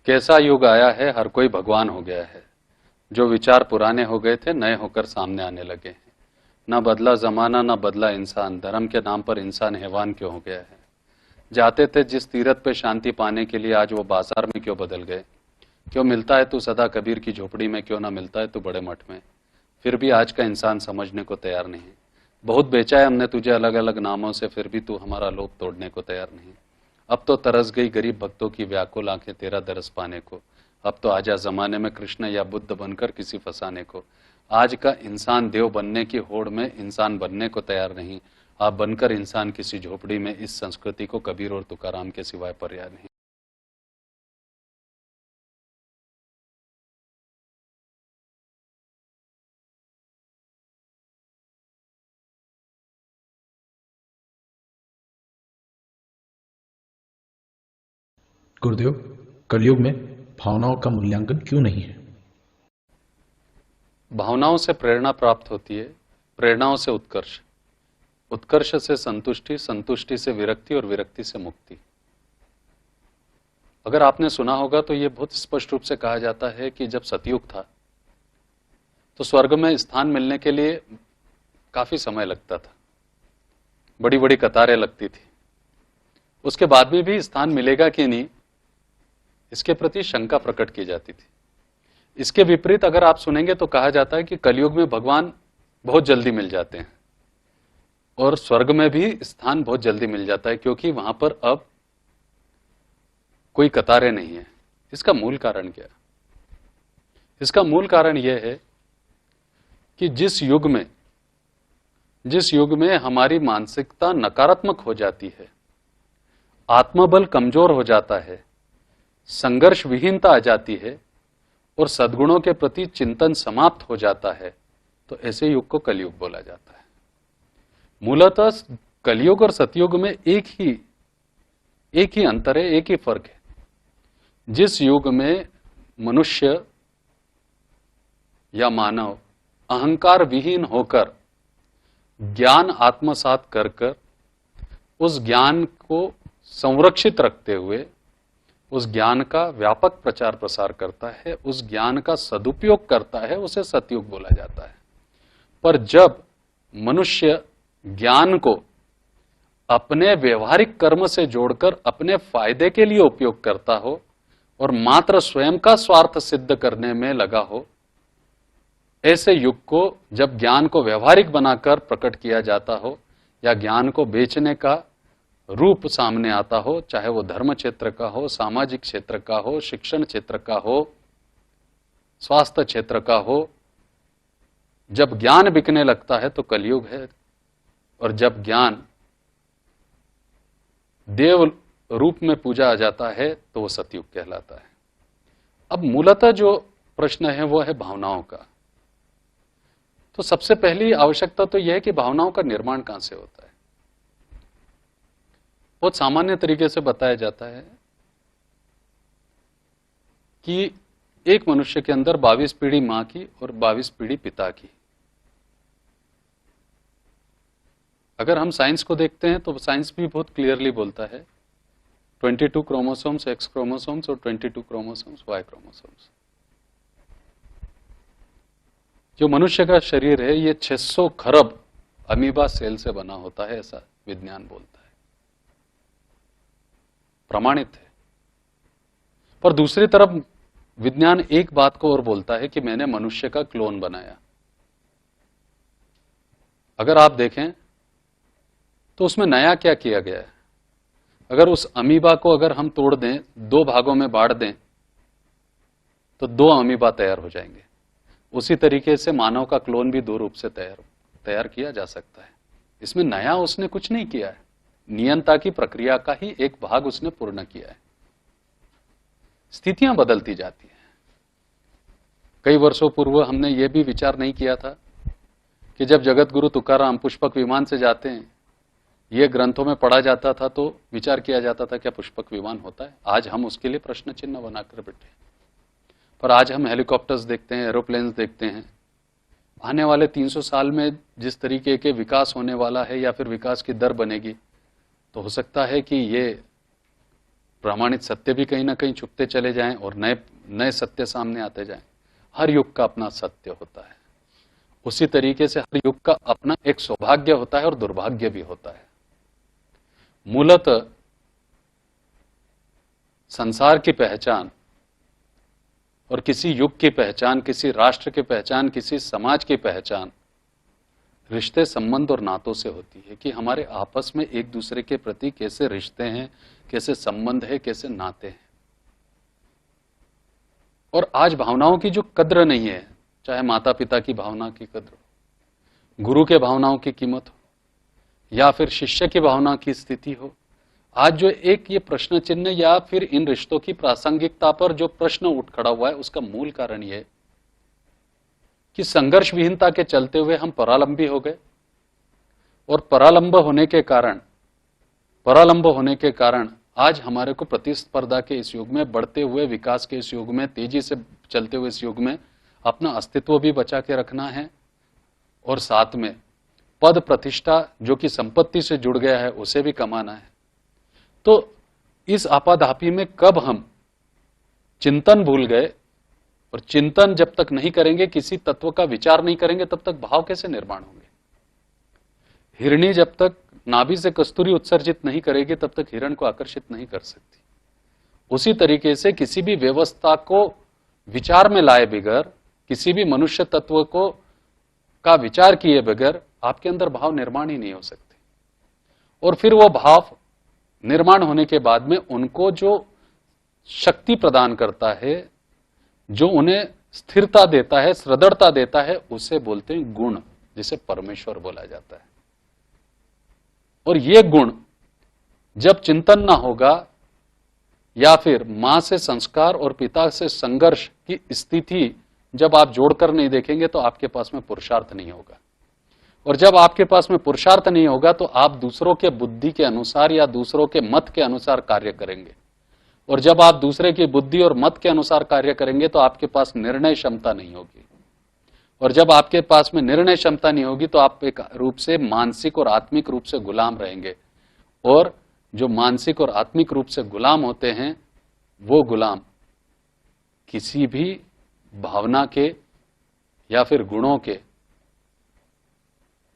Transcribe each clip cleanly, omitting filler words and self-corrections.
कैसा युग आया है, हर कोई भगवान हो गया है। जो विचार पुराने हो गए थे नए होकर सामने आने लगे हैं। न बदला जमाना न बदला इंसान, धर्म के नाम पर इंसान हैवान क्यों हो गया है। जाते थे जिस तीरथ पे शांति पाने के लिए, आज वो बाजार में क्यों बदल गए। क्यों मिलता है तू सदा कबीर की झोपड़ी में, क्यों ना मिलता है तू बड़े मठ में। फिर भी आज का इंसान समझने को तैयार नहीं। बहुत बेचा है हमने तुझे अलग अलग नामों से, फिर भी तू हमारा लोभ तोड़ने को तैयार नहीं। अब तो तरस गई गरीब भक्तों की व्याकुल आंखें तेरा दरस पाने को। अब तो आजा जमाने में कृष्ण या बुद्ध बनकर किसी फंसाने को। आज का इंसान देव बनने की होड़ में इंसान बनने को तैयार नहीं। आप बनकर इंसान किसी झोपड़ी में, इस संस्कृति को कबीर और तुकाराम के सिवाय पर्याय नहीं। गुरुदेव, कलयुग में भावनाओं का मूल्यांकन क्यों नहीं है? भावनाओं से प्रेरणा प्राप्त होती है, प्रेरणाओं से उत्कर्ष, उत्कर्ष से संतुष्टि, संतुष्टि से विरक्ति और विरक्ति से मुक्ति। अगर आपने सुना होगा तो यह बहुत स्पष्ट रूप से कहा जाता है कि जब सतयुग था तो स्वर्ग में स्थान मिलने के लिए काफी समय लगता था, बड़ी बड़ी कतारें लगती थी। उसके बाद में भी स्थान मिलेगा कि नहीं, इसके प्रति शंका प्रकट की जाती थी। इसके विपरीत अगर आप सुनेंगे तो कहा जाता है कि कलयुग में भगवान बहुत जल्दी मिल जाते हैं और स्वर्ग में भी स्थान बहुत जल्दी मिल जाता है, क्योंकि वहां पर अब कोई कतारें नहीं है। इसका मूल कारण क्या है? इसका मूल कारण यह है कि जिस युग में हमारी मानसिकता नकारात्मक हो जाती है, आत्मबल कमजोर हो जाता है, संघर्ष विहीनता आ जाती है और सद्गुणों के प्रति चिंतन समाप्त हो जाता है, तो ऐसे युग को कलयुग बोला जाता है। मूलतः कलयुग और सतयुग में एक ही अंतर है, एक ही फर्क है। जिस युग में मनुष्य या मानव अहंकार विहीन होकर ज्ञान आत्मसात कर उस ज्ञान को संरक्षित रखते हुए उस ज्ञान का व्यापक प्रचार प्रसार करता है, उस ज्ञान का सदुपयोग करता है, उसे सतयुग बोला जाता है। पर जब मनुष्य ज्ञान को अपने व्यवहारिक कर्म से जोड़कर अपने फायदे के लिए उपयोग करता हो और मात्र स्वयं का स्वार्थ सिद्ध करने में लगा हो, ऐसे युग को जब ज्ञान को व्यवहारिक बनाकर प्रकट किया जाता हो या ज्ञान को बेचने का रूप सामने आता हो, चाहे वो धर्म क्षेत्र का हो, सामाजिक क्षेत्र का हो, शिक्षण क्षेत्र का हो, स्वास्थ्य क्षेत्र का हो, जब ज्ञान बिकने लगता है तो कलयुग है। और जब ज्ञान देव रूप में पूजा आ जाता है तो वो सतयुग कहलाता है। अब मूलतः जो प्रश्न है वो है भावनाओं का। तो सबसे पहली आवश्यकता तो यह है कि भावनाओं का निर्माण कहां से होता है। बहुत सामान्य तरीके से बताया जाता है कि एक मनुष्य के अंदर 22 पीढ़ी मां की और 22 पीढ़ी पिता की। अगर हम साइंस को देखते हैं तो साइंस भी बहुत क्लियरली बोलता है 22 क्रोमोसोम्स एक्स क्रोमोसोम्स और 22 क्रोमोसोम्स वाई क्रोमोसोम्स। जो मनुष्य का शरीर है ये 600 खरब अमीबा सेल से बना होता है, ऐसा विज्ञान बोलता है, प्रमाणित है। पर दूसरी तरफ विज्ञान एक बात को और बोलता है कि मैंने मनुष्य का क्लोन बनाया। अगर आप देखें तो उसमें नया क्या किया गया है? अगर उस अमीबा को अगर हम तोड़ दें, दो भागों में बांट दें, तो दो अमीबा तैयार हो जाएंगे। उसी तरीके से मानव का क्लोन भी दो रूप से तैयार किया जा सकता है। इसमें नया उसने कुछ नहीं किया है, नियंता की प्रक्रिया का ही एक भाग उसने पूर्ण किया है। स्थितियां बदलती जाती हैं। कई वर्षों पूर्व हमने यह भी विचार नहीं किया था कि जब जगत गुरु तुकाराम पुष्पक विमान से जाते हैं, यह ग्रंथों में पढ़ा जाता था तो विचार किया जाता था क्या पुष्पक विमान होता है? आज हम उसके लिए प्रश्न चिन्ह बनाकर बैठे। पर आज हम हेलीकॉप्टर्स देखते हैं, एरोप्लेन्स देखते हैं। आने वाले 300 साल में जिस तरीके के विकास होने वाला है या फिर विकास की दर बनेगी, तो हो सकता है कि ये प्रमाणित सत्य भी कहीं ना कहीं छुपते चले जाएं और नए नए सत्य सामने आते जाएं। हर युग का अपना सत्य होता है। उसी तरीके से हर युग का अपना एक सौभाग्य होता है और दुर्भाग्य भी होता है। मूलतः संसार की पहचान और किसी युग की पहचान, किसी राष्ट्र की पहचान, किसी समाज की पहचान रिश्ते, संबंध और नातों से होती है कि हमारे आपस में एक दूसरे के प्रति कैसे रिश्ते हैं, कैसे संबंध है, कैसे नाते हैं। और आज भावनाओं की जो कद्र नहीं है, चाहे माता पिता की भावना की कद्र हो, गुरु के भावनाओं की कीमत हो, या फिर शिष्य की भावना की स्थिति हो, आज जो एक ये प्रश्न चिन्ह या फिर इन रिश्तों की प्रासंगिकता पर जो प्रश्न उठ खड़ा हुआ है, उसका मूल कारण यह कि संघर्ष विहीनता के चलते हुए हम परालंबी हो गए। और परालंब होने के कारण आज हमारे को प्रतिस्पर्धा के इस युग में, बढ़ते हुए विकास के इस युग में, तेजी से चलते हुए इस युग में अपना अस्तित्व भी बचा के रखना है और साथ में पद प्रतिष्ठा जो कि संपत्ति से जुड़ गया है उसे भी कमाना है। तो इस आपाधापी में कब हम चिंतन भूल गए, और चिंतन जब तक नहीं करेंगे, किसी तत्व का विचार नहीं करेंगे, तब तक भाव कैसे निर्माण होंगे? हिरणी जब तक नाभि से कस्तूरी उत्सर्जित नहीं करेगी तब तक हिरण को आकर्षित नहीं कर सकती। उसी तरीके से किसी भी व्यवस्था को विचार में लाए बगैर, किसी भी मनुष्य तत्व को का विचार किए बगैर आपके अंदर भाव निर्माण ही नहीं हो सकते। और फिर वो भाव निर्माण होने के बाद में उनको जो शक्ति प्रदान करता है, जो उन्हें स्थिरता देता है, सदृढ़ता देता है, उसे बोलते हैं गुण, जिसे परमेश्वर बोला जाता है। और ये गुण जब चिंतन ना होगा या फिर मां से संस्कार और पिता से संघर्ष की स्थिति जब आप जोड़कर नहीं देखेंगे तो आपके पास में पुरुषार्थ नहीं होगा। और जब आपके पास में पुरुषार्थ नहीं होगा तो आप दूसरों के बुद्धि के अनुसार या दूसरों के मत के अनुसार कार्य करेंगे। और जब आप दूसरे की बुद्धि और मत के अनुसार कार्य करेंगे तो आपके पास निर्णय क्षमता नहीं होगी। और जब आपके पास में निर्णय क्षमता नहीं होगी तो आप एक रूप से मानसिक और आत्मिक रूप से गुलाम रहेंगे। और जो मानसिक और आत्मिक रूप से गुलाम होते हैं, वो गुलाम किसी भी भावना के या फिर गुणों के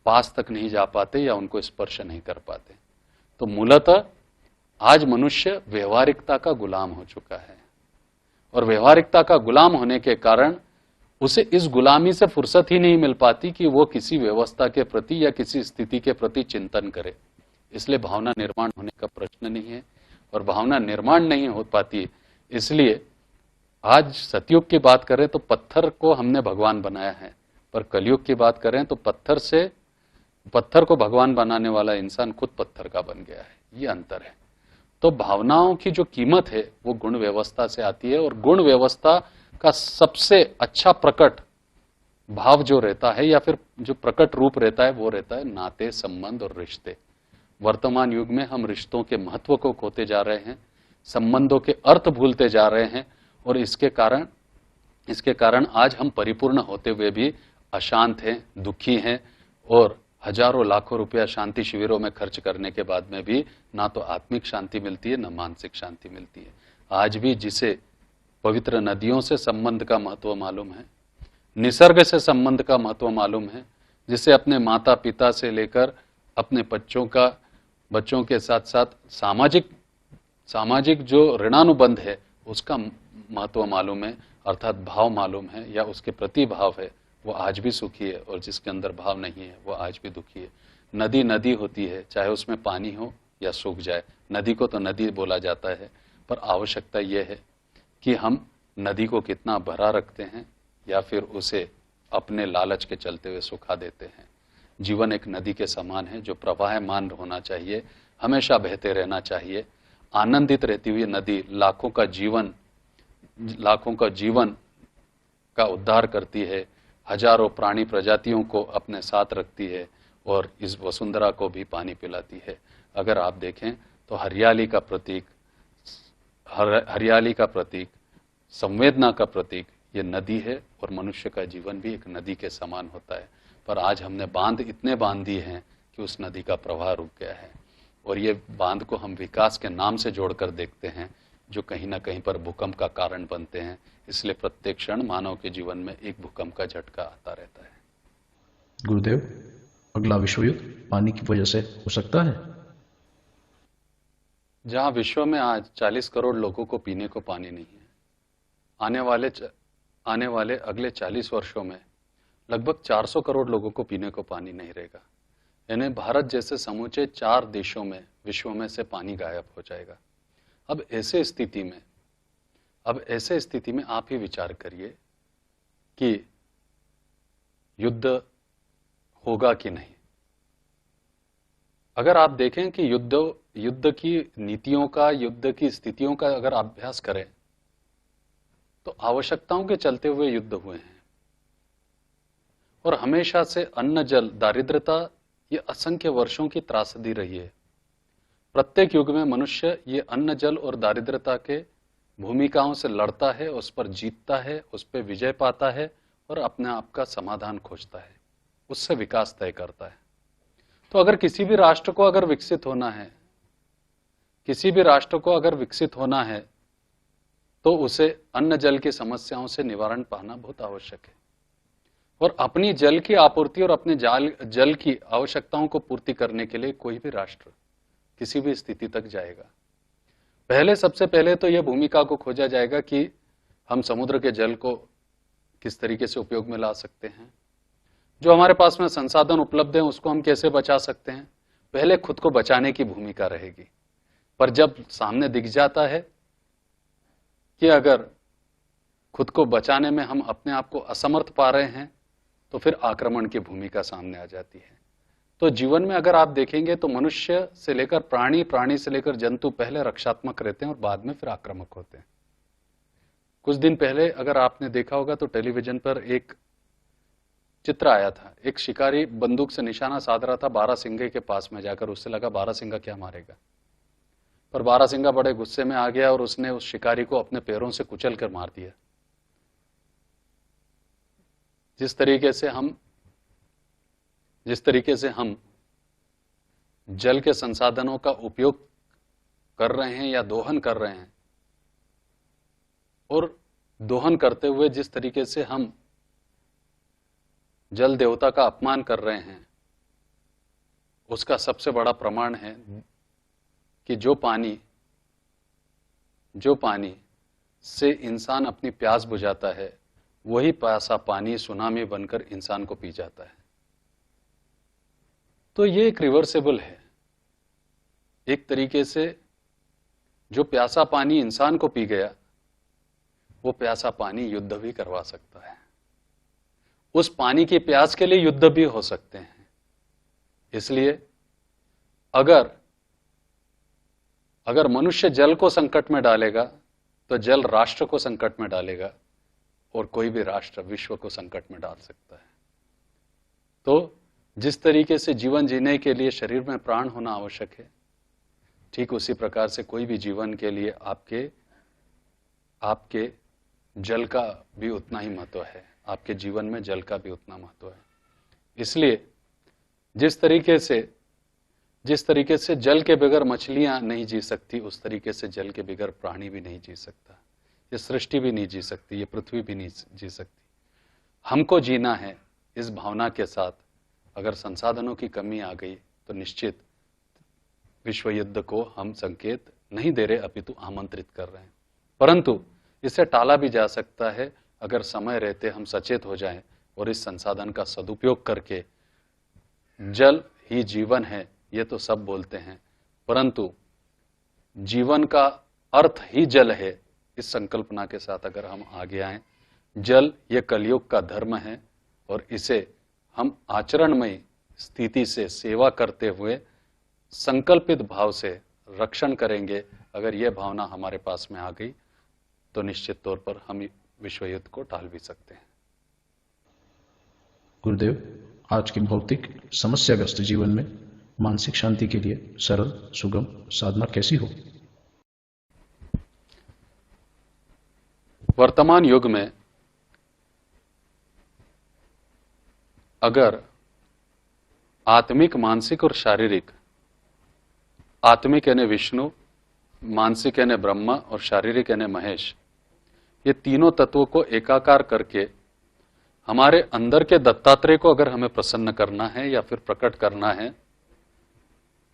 पास तक नहीं जा पाते या उनको स्पर्श नहीं कर पाते। तो मूलतः आज मनुष्य व्यवहारिकता का गुलाम हो चुका है। और व्यवहारिकता का गुलाम होने के कारण उसे इस गुलामी से फुर्सत ही नहीं मिल पाती कि वो किसी व्यवस्था के प्रति या किसी स्थिति के प्रति चिंतन करे। इसलिए भावना निर्माण होने का प्रश्न नहीं है और भावना निर्माण नहीं हो पाती। इसलिए आज सतयुग की बात करें तो पत्थर को हमने भगवान बनाया है, पर कलयुग की बात करें तो पत्थर को भगवान बनाने वाला इंसान खुद पत्थर का बन गया है। ये अंतर है। तो भावनाओं की जो कीमत है वो गुण व्यवस्था से आती है। और गुण व्यवस्था का सबसे अच्छा प्रकट भाव जो रहता है या फिर जो प्रकट रूप रहता है वो रहता है नाते, संबंध और रिश्ते। वर्तमान युग में हम रिश्तों के महत्व को खोते जा रहे हैं, संबंधों के अर्थ भूलते जा रहे हैं और इसके कारण आज हम परिपूर्ण होते हुए भी अशांत हैं, दुखी हैं और हजारों लाखों रुपया शांति शिविरों में खर्च करने के बाद में भी ना तो आत्मिक शांति मिलती है, ना मानसिक शांति मिलती है। आज भी जिसे पवित्र नदियों से संबंध का महत्व मालूम है, निसर्ग से संबंध का महत्व मालूम है, जिसे अपने माता पिता से लेकर अपने बच्चों के साथ साथ सामाजिक जो ऋणानुबंध है उसका महत्व मालूम है, अर्थात भाव मालूम है या उसके प्रति भाव है, वो आज भी सुखी है, और जिसके अंदर भाव नहीं है वो आज भी दुखी है। नदी नदी होती है, चाहे उसमें पानी हो या सूख जाए। नदी को तो नदी बोला जाता है, पर आवश्यकता यह है कि हम नदी को कितना भरा रखते हैं या फिर उसे अपने लालच के चलते हुए सुखा देते हैं। जीवन एक नदी के समान है जो प्रवाहमान होना चाहिए, हमेशा बहते रहना चाहिए। आनंदित रहती हुई नदी लाखों का जीवन का उद्धार करती है, हजारों प्राणी प्रजातियों को अपने साथ रखती है और इस वसुंधरा को भी पानी पिलाती है। अगर आप देखें तो हरियाली का प्रतीक, संवेदना का प्रतीक ये नदी है, और मनुष्य का जीवन भी एक नदी के समान होता है। पर आज हमने इतने बांध दिए हैं कि उस नदी का प्रवाह रुक गया है, और ये बांध को हम विकास के नाम से जोड़कर देखते हैं, जो कहीं ना कहीं पर भूकंप का कारण बनते हैं। इसलिए प्रत्येक क्षण मानव के जीवन में एक भूकंप का झटका आता रहता है। गुरुदेव, अगला विश्व युद्ध पानी की वजह से हो सकता है? जहां विश्व में आज 40 करोड़ लोगों को पीने को पानी नहीं है, आने वाले अगले 40 वर्षों में लगभग 400 करोड़ लोगों को पीने को पानी नहीं रहेगा। यानी भारत जैसे समूचे 4 देशों में विश्व में से पानी गायब हो जाएगा। अब ऐसे स्थिति में आप ही विचार करिए कि युद्ध होगा कि नहीं। अगर आप देखें कि युद्ध की नीतियों का, युद्ध की स्थितियों का अगर अभ्यास करें तो आवश्यकताओं के चलते हुए युद्ध हुए हैं, और हमेशा से अन्न जल दारिद्रता ये असंख्य वर्षों की त्रासदी रही है। प्रत्येक युग में मनुष्य ये अन्न जल और दारिद्रता के भूमिकाओं से लड़ता है, उस पर जीतता है, उस पर विजय पाता है और अपने आप का समाधान खोजता है, उससे विकास तय करता है। तो अगर किसी भी राष्ट्र को अगर विकसित होना है तो उसे अन्न जल की समस्याओं से निवारण पाना बहुत आवश्यक है, और अपनी जल की आपूर्ति और अपने जल की आवश्यकताओं को पूर्ति करने के लिए कोई भी राष्ट्र किसी भी स्थिति तक जाएगा। सबसे पहले तो यह भूमिका को खोजा जाएगा कि हम समुद्र के जल को किस तरीके से उपयोग में ला सकते हैं, जो हमारे पास में संसाधन उपलब्ध है उसको हम कैसे बचा सकते हैं। पहले खुद को बचाने की भूमिका रहेगी, पर जब सामने दिख जाता है कि अगर खुद को बचाने में हम अपने आप को असमर्थ पा रहे हैं तो फिर आक्रमण की भूमिका सामने आ जाती है। तो जीवन में अगर आप देखेंगे तो मनुष्य से लेकर प्राणी से लेकर जंतु पहले रक्षात्मक रहते हैं और बाद में फिर आक्रामक होते हैं। कुछ दिन पहले अगर आपने देखा होगा तो टेलीविजन पर एक चित्र आया था, एक शिकारी बंदूक से निशाना साध रहा था बारहसिंगे के पास में जाकर। उससे लगा बारहसिंगा क्या मारेगा, पर बारहसिंगा बड़े गुस्से में आ गया और उसने उस शिकारी को अपने पैरों से कुचल कर मार दिया। जिस तरीके से हम जल के संसाधनों का उपयोग कर रहे हैं या दोहन कर रहे हैं, और दोहन करते हुए जिस तरीके से हम जल देवता का अपमान कर रहे हैं, उसका सबसे बड़ा प्रमाण है कि जो पानी से इंसान अपनी प्यास बुझाता है, वही प्यासा पानी सुनामी बनकर इंसान को पी जाता है। तो ये एक रिवर्सेबल है। एक तरीके से जो प्यासा पानी इंसान को पी गया, वो प्यासा पानी युद्ध भी करवा सकता है। उस पानी की प्यास के लिए युद्ध भी हो सकते हैं। इसलिए अगर मनुष्य जल को संकट में डालेगा तो जल राष्ट्र को संकट में डालेगा, और कोई भी राष्ट्र विश्व को संकट में डाल सकता है। तो जिस तरीके से जीवन जीने के लिए शरीर में प्राण होना आवश्यक है, ठीक उसी प्रकार से कोई भी जीवन के लिए आपके जल का भी उतना ही महत्व है, आपके जीवन में जल का भी उतना महत्व है। इसलिए जिस तरीके से जल के बगैर मछलियां नहीं जी सकती, उस तरीके से जल के बगैर प्राणी भी नहीं जी सकता, ये सृष्टि भी नहीं जी सकती, ये पृथ्वी भी नहीं जी सकती। हमको जीना है इस भावना के साथ। अगर संसाधनों की कमी आ गई तो निश्चित विश्व युद्ध को हम संकेत नहीं दे रहे, अपितु आमंत्रित कर रहे हैं। परंतु इसे टाला भी जा सकता है अगर समय रहते हम सचेत हो जाएं और इस संसाधन का सदुपयोग करके जल ही जीवन है ये तो सब बोलते हैं, परंतु जीवन का अर्थ ही जल है, इस संकल्पना के साथ अगर हम आगे आए, जल ये कलयुग का धर्म है और इसे हम आचरणमय स्थिति से सेवा करते हुए संकल्पित भाव से रक्षण करेंगे। अगर यह भावना हमारे पास में आ गई तो निश्चित तौर पर हम विश्व युद्ध को टाल भी सकते हैं। गुरुदेव, आज के भौतिक समस्याग्रस्त जीवन में मानसिक शांति के लिए सरल सुगम साधना कैसी हो? वर्तमान युग में अगर आत्मिक, मानसिक और शारीरिक, आत्मिक यानी विष्णु, मानसिक यानी ब्रह्मा और शारीरिक यानी महेश, ये तीनों तत्वों को एकाकार करके हमारे अंदर के दत्तात्रेय को अगर हमें प्रसन्न करना है या फिर प्रकट करना है,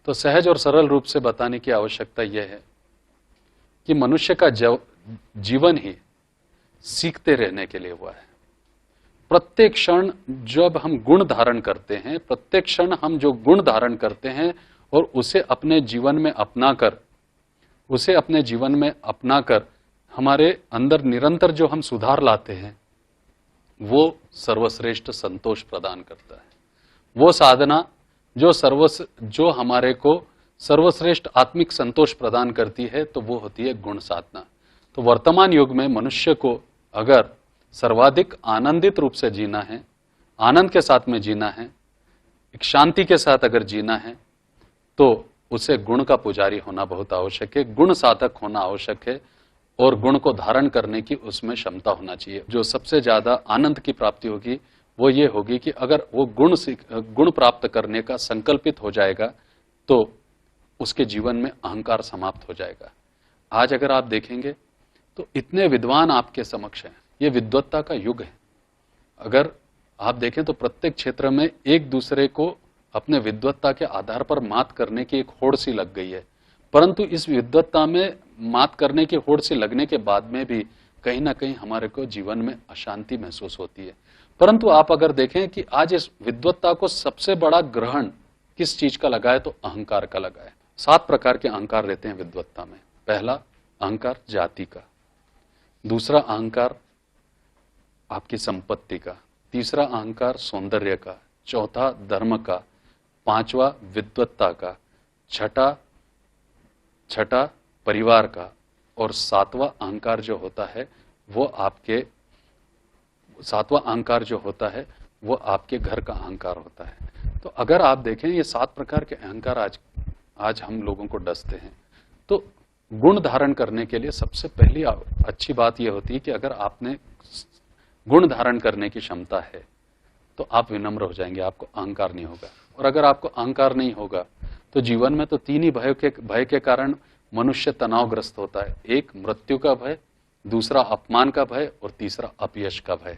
तो सहज और सरल रूप से बताने की आवश्यकता यह है कि मनुष्य का जीवन ही सीखते रहने के लिए हुआ है। प्रत्येक क्षण जब हम गुण धारण करते हैं, प्रत्येक क्षण हम जो गुण धारण करते हैं और उसे अपने जीवन में अपनाकर हमारे अंदर निरंतर जो हम सुधार लाते हैं, वो सर्वश्रेष्ठ संतोष प्रदान करता है। वो साधना जो हमारे को सर्वश्रेष्ठ आत्मिक संतोष प्रदान करती है, तो वो होती है गुण साधना। तो वर्तमान युग में मनुष्य को अगर सर्वाधिक आनंदित रूप से जीना है, आनंद के साथ में जीना है, एक शांति के साथ अगर जीना है, तो उसे गुण का पुजारी होना बहुत आवश्यक है, गुण साधक होना आवश्यक है और गुण को धारण करने की उसमें क्षमता होना चाहिए। जो सबसे ज्यादा आनंद की प्राप्ति होगी वो ये होगी कि अगर वो गुण प्राप्त करने का संकल्पित हो जाएगा तो उसके जीवन में अहंकार समाप्त हो जाएगा। आज अगर आप देखेंगे तो इतने विद्वान आपके समक्ष हैं, ये विद्वत्ता का युग है। अगर आप देखें तो प्रत्येक क्षेत्र में एक दूसरे को अपने विद्वत्ता के आधार पर मात करने की एक होड़ सी लग गई है, परंतु इस विद्वत्ता में मात करने की होड़ से लगने के बाद में भी कहीं ना कहीं हमारे को जीवन में अशांति महसूस होती है। परंतु आप अगर देखें कि आज इस विद्वत्ता को सबसे बड़ा ग्रहण किस चीज का लगा है, तो अहंकार का लगा है। 7 प्रकार के अहंकार रहते हैं विद्वत्ता में। पहला अहंकार जाति का, दूसरा अहंकार आपकी संपत्ति का, तीसरा अहंकार सौंदर्य का, चौथा धर्म का, पांचवा विद्वत्ता का, छठा परिवार का और सातवां अहंकार जो होता है वो आपके घर का अहंकार होता है। तो अगर आप देखें ये 7 प्रकार के अहंकार आज हम लोगों को डसते हैं। तो गुण धारण करने के लिए सबसे पहली अच्छी बात यह होती है कि अगर आपने गुण धारण करने की क्षमता है तो आप विनम्र हो जाएंगे, आपको अहंकार नहीं होगा। और अगर आपको अहंकार नहीं होगा तो जीवन में तो 3 ही भय के कारण मनुष्य तनावग्रस्त होता है। एक मृत्यु का भय, दूसरा अपमान का भय और तीसरा अपयश का भय।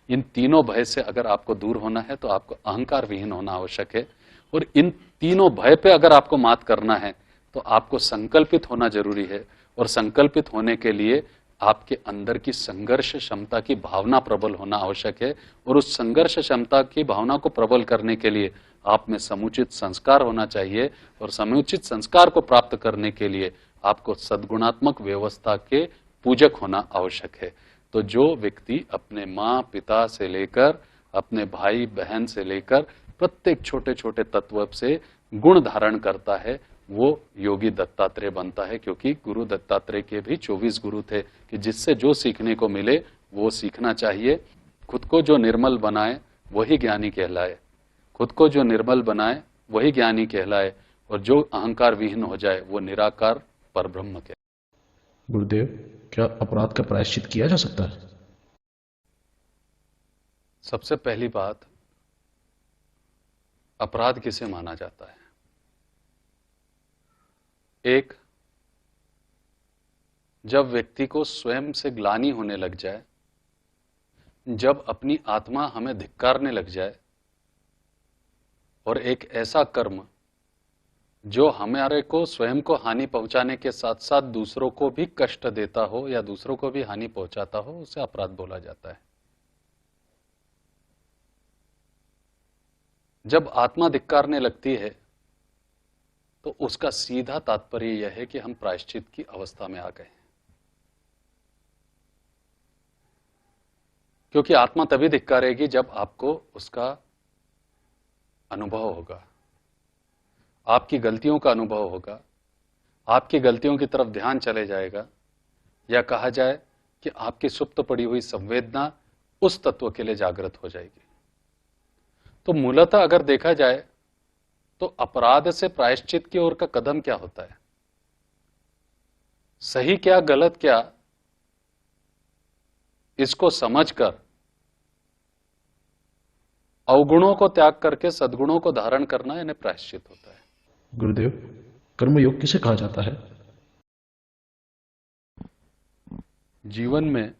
इन तीनों भय से अगर आपको दूर होना है तो आपको अहंकार विहीन होना आवश्यक है। और इन तीनों भय पे अगर आपको मात करना है तो आपको संकल्पित होना जरूरी है, और संकल्पित होने के लिए आपके अंदर की संघर्ष क्षमता की भावना प्रबल होना आवश्यक है। और उस संघर्ष क्षमता की भावना को प्रबल करने के लिए आप में समुचित संस्कार होना चाहिए, और समुचित संस्कार को प्राप्त करने के लिए आपको सद्गुणात्मक व्यवस्था के पूजक होना आवश्यक है। तो जो व्यक्ति अपने माँ पिता से लेकर अपने भाई बहन से लेकर प्रत्येक छोटे छोटे तत्व से गुण धारण करता है वो योगी दत्तात्रेय बनता है। क्योंकि गुरु दत्तात्रेय के भी 24 गुरु थे कि जिससे जो सीखने को मिले वो सीखना चाहिए। खुद को जो निर्मल बनाए वही ज्ञानी कहलाए, खुद को जो निर्मल बनाए वही ज्ञानी कहलाए, और जो अहंकार विहीन हो जाए वो निराकार परब्रह्म कहलाए। गुरुदेव, क्या अपराध का प्रायश्चित किया जा सकता है? सबसे पहली बात, अपराध किसे माना जाता है? एक, जब व्यक्ति को स्वयं से ग्लानि होने लग जाए, जब अपनी आत्मा हमें धिक्कारने लग जाए, और एक ऐसा कर्म जो हमारे को स्वयं को हानि पहुंचाने के साथ साथ दूसरों को भी कष्ट देता हो या दूसरों को भी हानि पहुंचाता हो, उसे अपराध बोला जाता है। जब आत्मा धिक्कारने लगती है तो उसका सीधा तात्पर्य यह है कि हम प्रायश्चित की अवस्था में आ गए हैं। क्योंकि आत्मा तभी धिक्कारेगी जब आपको उसका अनुभव होगा, आपकी गलतियों का अनुभव होगा, आपकी गलतियों की तरफ ध्यान चले जाएगा, या कहा जाए कि आपकी सुप्त पड़ी हुई संवेदना उस तत्व के लिए जागृत हो जाएगी। तो मूलतः अगर देखा जाए तो अपराध से प्रायश्चित की ओर का कदम क्या होता है? सही क्या गलत क्या, इसको समझकर अवगुणों को त्याग करके सद्गुणों को धारण करना यानी प्रायश्चित होता है। गुरुदेव, कर्मयोग किसे कहा जाता है? जीवन में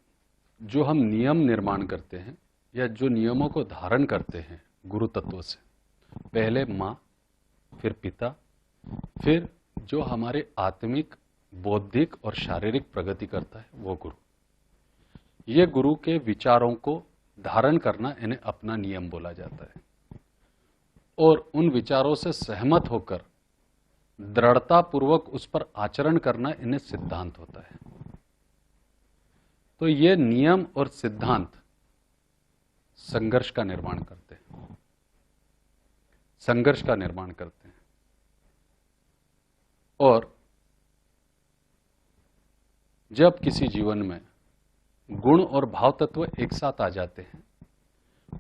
जो हम नियम निर्माण करते हैं या जो नियमों को धारण करते हैं गुरु तत्व से, पहले मां, फिर पिता, फिर जो हमारे आत्मिक, बौद्धिक और शारीरिक प्रगति करता है वो गुरु। ये गुरु के विचारों को धारण करना इन्हें अपना नियम बोला जाता है, और उन विचारों से सहमत होकर दृढ़तापूर्वक उस पर आचरण करना इन्हें सिद्धांत होता है। तो ये नियम और सिद्धांत संघर्ष का निर्माण करते हैं, संघर्ष का निर्माण करते हैं। और जब किसी जीवन में गुण और भाव तत्व एक साथ आ जाते हैं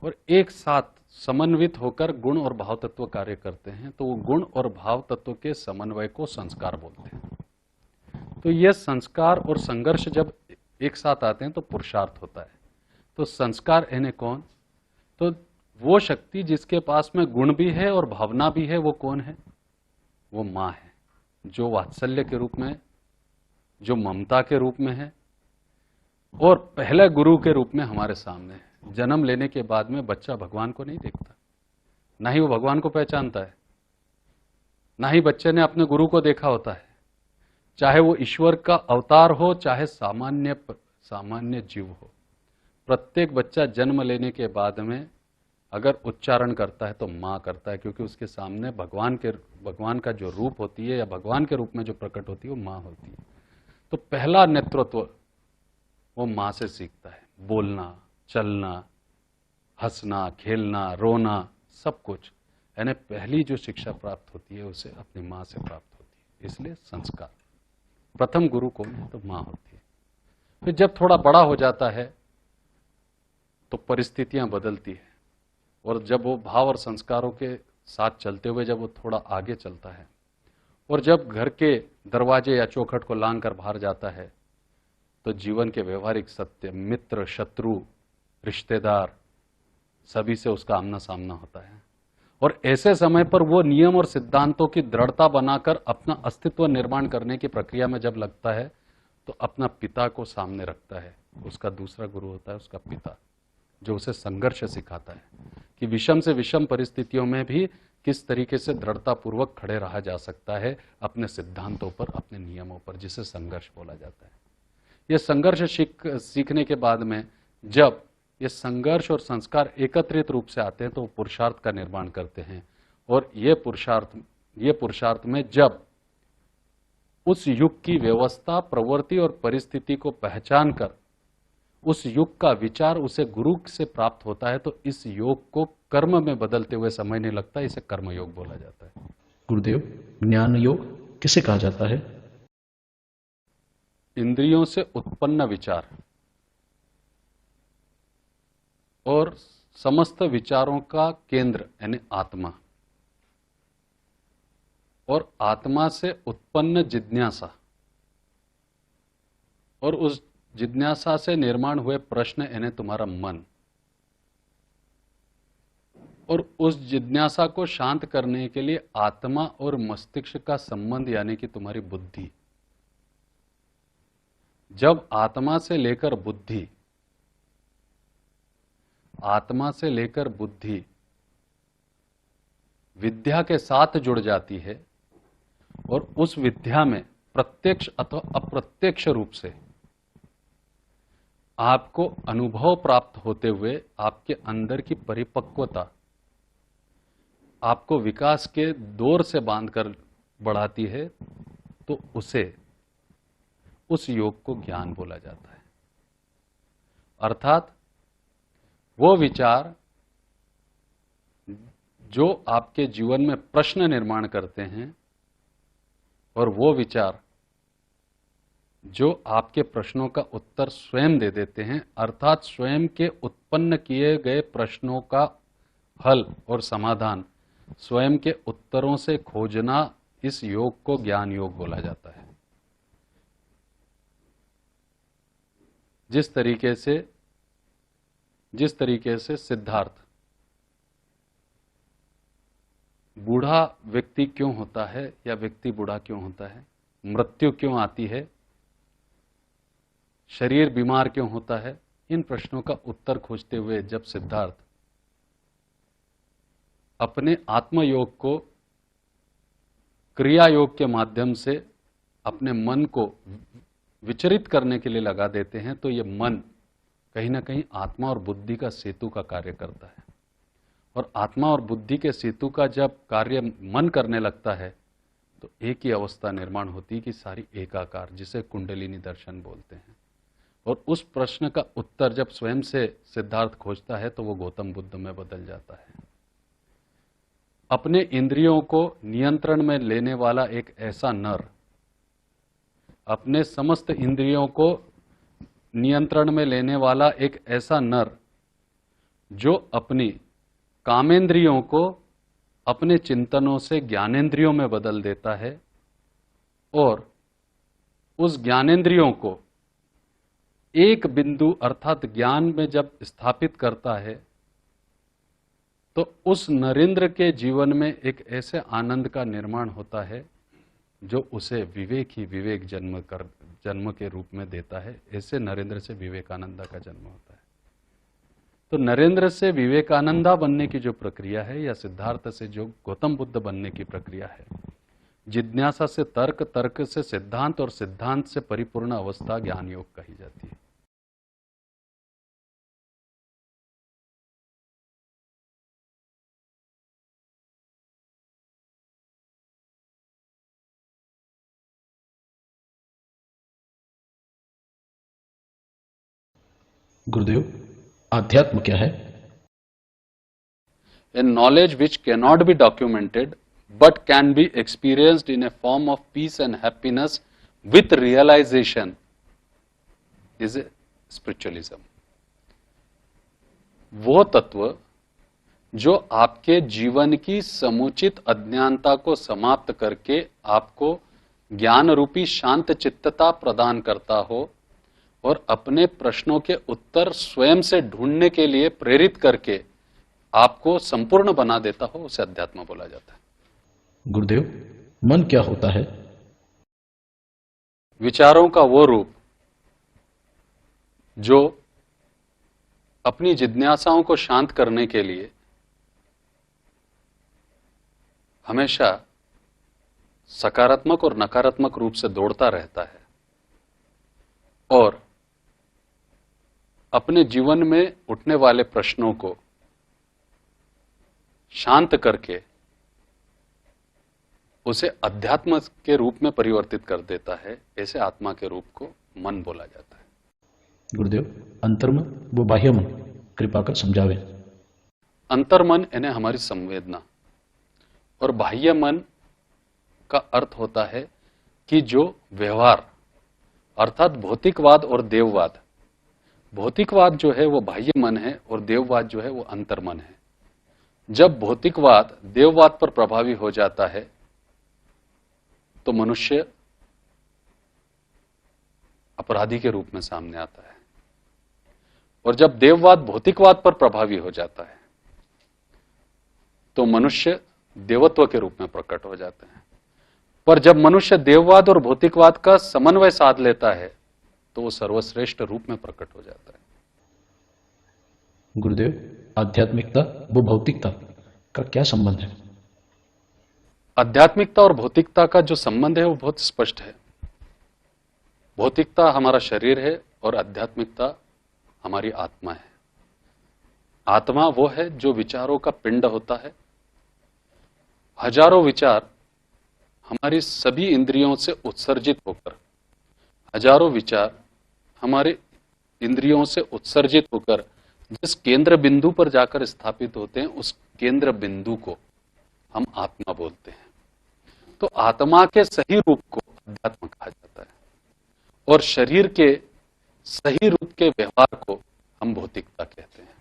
और एक साथ समन्वित होकर गुण और भाव तत्व कार्य करते हैं, तो वो गुण और भाव तत्व के समन्वय को संस्कार बोलते हैं। तो ये संस्कार और संघर्ष जब एक साथ आते हैं तो पुरुषार्थ होता है। तो संस्कार यानी कौन? तो वो शक्ति जिसके पास में गुण भी है और भावना भी है, वो कौन है? वो मां है, जो वात्सल्य के रूप में, जो ममता के रूप में है और पहले गुरु के रूप में हमारे सामने है। जन्म लेने के बाद में बच्चा भगवान को नहीं देखता, ना ही वो भगवान को पहचानता है, ना ही बच्चे ने अपने गुरु को देखा होता है, चाहे वो ईश्वर का अवतार हो चाहे सामान्य जीव हो। प्रत्येक बच्चा जन्म लेने के बाद में अगर उच्चारण करता है तो मां करता है, क्योंकि उसके सामने भगवान का जो रूप होती है या भगवान के रूप में जो प्रकट होती है वो मां होती है। तो पहला नेतृत्व वो मां से सीखता है, बोलना, चलना, हंसना, खेलना, रोना, सब कुछ। यानी पहली जो शिक्षा प्राप्त होती है उसे अपनी मां से प्राप्त होती है। इसलिए संस्कार, प्रथम गुरु कौन है? तो मां होती है। फिर जब थोड़ा बड़ा हो जाता है तो परिस्थितियां बदलती है, और जब वो भाव और संस्कारों के साथ चलते हुए जब वो थोड़ा आगे चलता है और जब घर के दरवाजे या चौखट को लांग कर बाहर जाता है, तो जीवन के व्यवहारिक सत्य, मित्र, शत्रु, रिश्तेदार, सभी से उसका आमना सामना होता है। और ऐसे समय पर वो नियम और सिद्धांतों की दृढ़ता बनाकर अपना अस्तित्व निर्माण करने की प्रक्रिया में जब लगता है तो अपना पिता को सामने रखता है। उसका दूसरा गुरु होता है उसका पिता, जो उसे संघर्ष सिखाता है कि विषम से विषम परिस्थितियों में भी किस तरीके से दृढ़तापूर्वक खड़े रहा जा सकता है अपने सिद्धांतों पर, अपने नियमों पर, जिसे संघर्ष बोला जाता है। यह संघर्ष सीखने के बाद में जब ये संघर्ष और संस्कार एकत्रित रूप से आते हैं तो पुरुषार्थ का निर्माण करते हैं। और ये पुरुषार्थ में जब उस युग की व्यवस्था, प्रवृत्ति और परिस्थिति को पहचान कर उस युग का विचार उसे गुरु से प्राप्त होता है, तो इस योग को कर्म में बदलते हुए समय नहीं लगता। इसे कर्मयोग बोला जाता है। गुरुदेव, ज्ञान योग किसे कहा जाता है? इंद्रियों से उत्पन्न विचार और समस्त विचारों का केंद्र यानी आत्मा, और आत्मा से उत्पन्न जिज्ञासा, और उस जिज्ञासा से निर्माण हुए प्रश्न यानी तुम्हारा मन, और उस जिज्ञासा को शांत करने के लिए आत्मा और मस्तिष्क का संबंध यानी कि तुम्हारी बुद्धि। जब आत्मा से लेकर बुद्धि विद्या के साथ जुड़ जाती है और उस विद्या में प्रत्यक्ष अथवा अप्रत्यक्ष रूप से आपको अनुभव प्राप्त होते हुए आपके अंदर की परिपक्वता आपको विकास के दौर से बांधकर बढ़ाती है, तो उस योग को ज्ञान बोला जाता है। अर्थात वो विचार जो आपके जीवन में प्रश्न निर्माण करते हैं और वो विचार जो आपके प्रश्नों का उत्तर स्वयं दे देते हैं, अर्थात स्वयं के उत्पन्न किए गए प्रश्नों का हल और समाधान स्वयं के उत्तरों से खोजना, इस योग को ज्ञान योग बोला जाता है। जिस तरीके से सिद्धार्थ बूढ़ा व्यक्ति क्यों होता है या व्यक्ति बूढ़ा क्यों होता है, मृत्यु क्यों आती है, शरीर बीमार क्यों होता है, इन प्रश्नों का उत्तर खोजते हुए जब सिद्धार्थ अपने आत्मयोग को क्रिया योग के माध्यम से अपने मन को विचरित करने के लिए लगा देते हैं, तो ये मन कहीं ना कहीं आत्मा और बुद्धि का सेतु का कार्य करता है। और आत्मा और बुद्धि के सेतु का जब कार्य मन करने लगता है, तो एक ही अवस्था निर्माण होती है कि सारी एकाकार, जिसे कुंडलिनी दर्शन बोलते हैं। और उस प्रश्न का उत्तर जब स्वयं से सिद्धार्थ खोजता है, तो वो गौतम बुद्ध में बदल जाता है। अपने इंद्रियों को नियंत्रण में लेने वाला एक ऐसा नर, अपने समस्त इंद्रियों को नियंत्रण में लेने वाला एक ऐसा नर जो अपनी कामेंद्रियों को अपने चिंतनों से ज्ञानेंद्रियों में बदल देता है और उस ज्ञानेंद्रियों को एक बिंदु अर्थात ज्ञान में जब स्थापित करता है, तो उस नरेंद्र के जीवन में एक ऐसे आनंद का निर्माण होता है जो उसे विवेक ही विवेक जन्म के रूप में देता है। ऐसे नरेंद्र से विवेकानंदा का जन्म होता है। तो नरेंद्र से विवेकानंदा बनने की जो प्रक्रिया है, या सिद्धार्थ से जो गौतम बुद्ध बनने की प्रक्रिया है, जिज्ञासा से तर्क, तर्क से सिद्धांत और सिद्धांत से परिपूर्ण अवस्था ज्ञान योग कही जाती है। गुरुदेव, आध्यात्म क्या है? A knowledge which cannot be documented but can be experienced in a form of peace and happiness with realization is a spiritualism. वो तत्व जो आपके जीवन की समुचित अज्ञानता को समाप्त करके आपको ज्ञान रूपी शांत चित्तता प्रदान करता हो और अपने प्रश्नों के उत्तर स्वयं से ढूंढने के लिए प्रेरित करके आपको संपूर्ण बना देता हो, उसे अध्यात्म बोला जाता है। गुरुदेव, मन क्या होता है? विचारों का वो रूप जो अपनी जिज्ञासाओं को शांत करने के लिए हमेशा सकारात्मक और नकारात्मक रूप से दौड़ता रहता है और अपने जीवन में उठने वाले प्रश्नों को शांत करके उसे अध्यात्म के रूप में परिवर्तित कर देता है। ऐसे आत्मा के रूप को मन बोला जाता है। गुरुदेव, अंतर्मन व बाह्य मन कृपा कर समझावे। अंतर्मन यानी हमारी संवेदना और बाह्य मन का अर्थ होता है कि जो व्यवहार अर्थात भौतिकवाद और देववाद, भौतिकवाद जो है वो बाह्य मन है और देववाद जो है वो अंतर्मन है। जब भौतिकवाद देववाद पर प्रभावी हो जाता है तो मनुष्य अपराधी के रूप में सामने आता है, और जब देववाद भौतिकवाद पर प्रभावी हो जाता है तो मनुष्य देवत्व के रूप में प्रकट हो जाते हैं। पर जब मनुष्य देववाद और भौतिकवाद का समन्वय साध लेता है तो वो सर्वश्रेष्ठ रूप में प्रकट हो जाता है। गुरुदेव, आध्यात्मिकता व भौतिकता का क्या संबंध है? आध्यात्मिकता और भौतिकता का जो संबंध है वो बहुत स्पष्ट है। भौतिकता हमारा शरीर है और आध्यात्मिकता हमारी आत्मा है। आत्मा वो है जो विचारों का पिंड होता है हजारों विचार हमारी सभी इंद्रियों से उत्सर्जित होकर, हजारों विचार हमारे इंद्रियों से उत्सर्जित होकर जिस केंद्र बिंदु पर जाकर स्थापित होते हैं, उस केंद्र बिंदु को हम आत्मा बोलते हैं। तो आत्मा के सही रूप को अध्यात्म कहा जाता है और शरीर के सही रूप के व्यवहार को हम भौतिकता कहते हैं।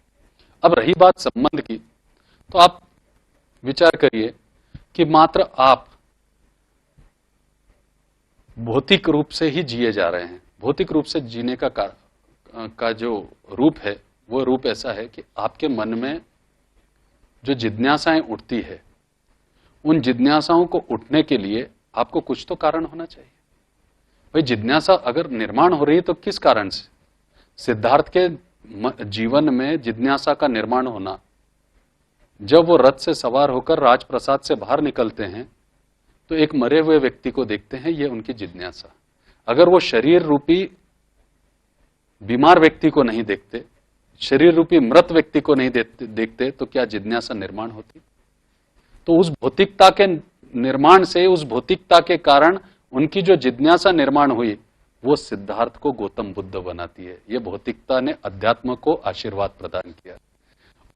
अब रही बात संबंध की, तो आप विचार करिए कि मात्र आप भौतिक रूप से ही जिए जा रहे हैं। भौतिक रूप से जीने का जो रूप है, वो रूप ऐसा है कि आपके मन में जो जिज्ञासाएं उठती है, उन जिज्ञासाओं को उठने के लिए आपको कुछ तो कारण होना चाहिए। भाई जिज्ञासा अगर निर्माण हो रही है तो किस कारण से? सिद्धार्थ के जीवन में जिज्ञासा का निर्माण होना, जब वो रथ से सवार होकर राजप्रसाद से बाहर निकलते हैं तो एक मरे हुए व्यक्ति को देखते हैं, ये उनकी जिज्ञासा। अगर वो शरीर रूपी बीमार व्यक्ति को नहीं देखते, शरीर रूपी मृत व्यक्ति को नहीं देखते तो क्या जिज्ञासा निर्माण होती? तो उस भौतिकता के निर्माण से, उस भौतिकता के कारण उनकी जो जिज्ञासा निर्माण हुई, वो सिद्धार्थ को गौतम बुद्ध बनाती है। ये भौतिकता ने अध्यात्म को आशीर्वाद प्रदान किया।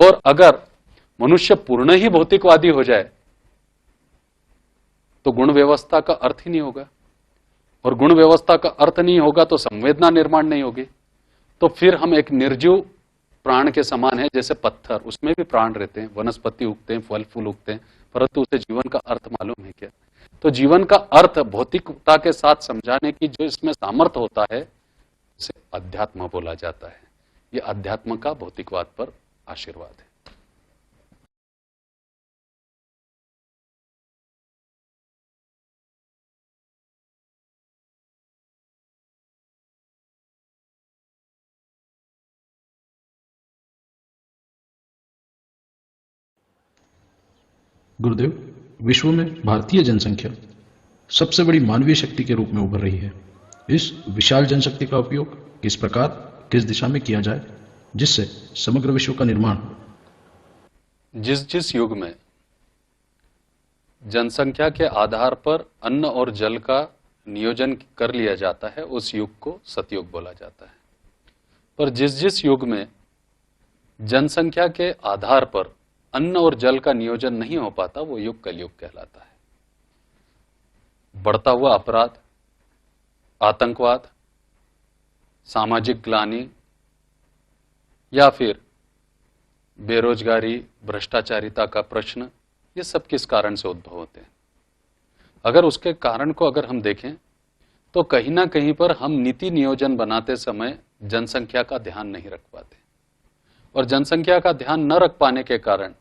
और अगर मनुष्य पूर्ण ही भौतिकवादी हो जाए तो गुण व्यवस्था का अर्थ ही नहीं होगा, और गुण व्यवस्था का अर्थ नहीं होगा तो संवेदना निर्माण नहीं होगी। तो फिर हम एक निर्जीव प्राण के समान है, जैसे पत्थर, उसमें भी प्राण रहते हैं, वनस्पति उगते हैं, फल फूल उगते हैं, परंतु उसे जीवन का अर्थ मालूम है क्या? तो जीवन का अर्थ भौतिकता के साथ समझाने की जो इसमें सामर्थ्य होता है, उसे अध्यात्म बोला जाता है। यह अध्यात्म का भौतिकवाद पर आशीर्वाद है। गुरुदेव, विश्व में भारतीय जनसंख्या सबसे बड़ी मानवीय शक्ति के रूप में उभर रही है। इस विशाल जनशक्ति का उपयोग किस प्रकार, किस दिशा में किया जाए जिससे समग्र विश्व का निर्माण हो? जिस जिस युग में जनसंख्या के आधार पर अन्न और जल का नियोजन कर लिया जाता है, उस युग को सतयुग बोला जाता है। पर जिस जिस युग में जनसंख्या के आधार पर अन्न और जल का नियोजन नहीं हो पाता, वो युग कलयुग कहलाता है। बढ़ता हुआ अपराध, आतंकवाद, सामाजिक ग्लानि या फिर बेरोजगारी, भ्रष्टाचारिता का प्रश्न, ये सब किस कारण से उद्भव होते हैं? अगर उसके कारण को अगर हम देखें तो कहीं ना कहीं पर हम नीति नियोजन बनाते समय जनसंख्या का ध्यान नहीं रख पाते, और जनसंख्या का ध्यान न रख पाने के कारण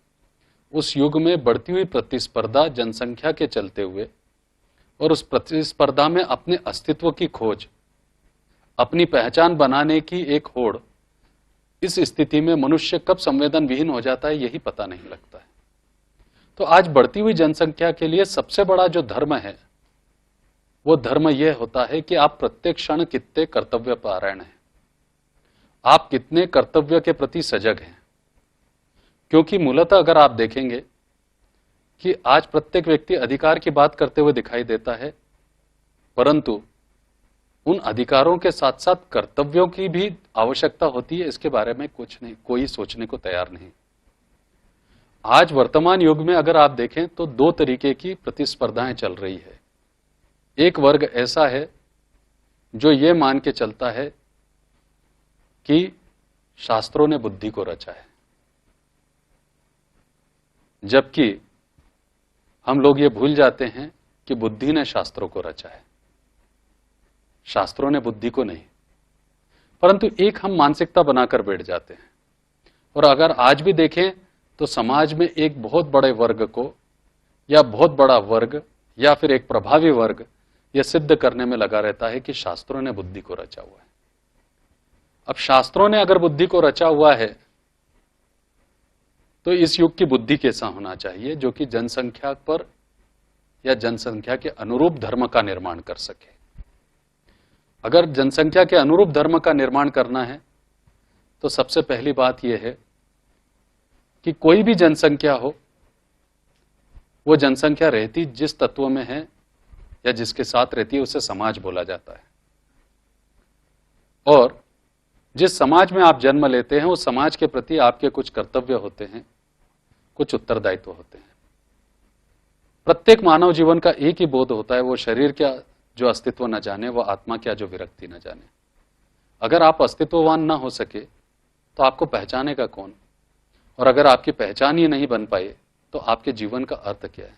उस युग में बढ़ती हुई प्रतिस्पर्धा जनसंख्या के चलते हुए, और उस प्रतिस्पर्धा में अपने अस्तित्व की खोज, अपनी पहचान बनाने की एक होड़, इस स्थिति में मनुष्य कब संवेदन विहीन हो जाता है, यही पता नहीं लगता है। तो आज बढ़ती हुई जनसंख्या के लिए सबसे बड़ा जो धर्म है, वो धर्म यह होता है कि आप प्रत्येक क्षण कितने कर्तव्य पारायण हैं, आप कितने कर्तव्य के प्रति सजग हैं। क्योंकि मूलतः अगर आप देखेंगे कि आज प्रत्येक व्यक्ति अधिकार की बात करते हुए दिखाई देता है, परंतु उन अधिकारों के साथ साथ कर्तव्यों की भी आवश्यकता होती है, इसके बारे में कुछ नहीं, कोई सोचने को तैयार नहीं। आज वर्तमान युग में अगर आप देखें तो दो तरीके की प्रतिस्पर्धाएं चल रही है। एक वर्ग ऐसा है जो ये मान के चलता है कि शास्त्रों ने बुद्धि को रचा है, जबकि हम लोग ये भूल जाते हैं कि बुद्धि ने शास्त्रों को रचा है, शास्त्रों ने बुद्धि को नहीं। परंतु एक हम मानसिकता बनाकर बैठ जाते हैं, और अगर आज भी देखें तो समाज में एक बहुत बड़े वर्ग को, या बहुत बड़ा वर्ग, या फिर एक प्रभावी वर्ग यह सिद्ध करने में लगा रहता है कि शास्त्रों ने बुद्धि को रचा हुआ है। अब शास्त्रों ने अगर बुद्धि को रचा हुआ है तो इस युग की बुद्धि कैसा होना चाहिए, जो कि जनसंख्या पर या जनसंख्या के अनुरूप धर्म का निर्माण कर सके। अगर जनसंख्या के अनुरूप धर्म का निर्माण करना है तो सबसे पहली बात यह है कि कोई भी जनसंख्या हो, वो जनसंख्या रहती जिस तत्व में है या जिसके साथ रहती है उसे समाज बोला जाता है। और जिस समाज में आप जन्म लेते हैं उस समाज के प्रति आपके कुछ कर्तव्य होते हैं, कुछ उत्तरदायित्व होते हैं। प्रत्येक मानव जीवन का एक ही बोध होता है, वो शरीर का जो अस्तित्व न जाने, वो आत्मा क्या जो विरक्ति न जाने। अगर आप अस्तित्ववान ना हो सके तो आपको पहचाने का कौन? और अगर आपकी पहचान ही नहीं बन पाए तो आपके जीवन का अर्थ क्या है?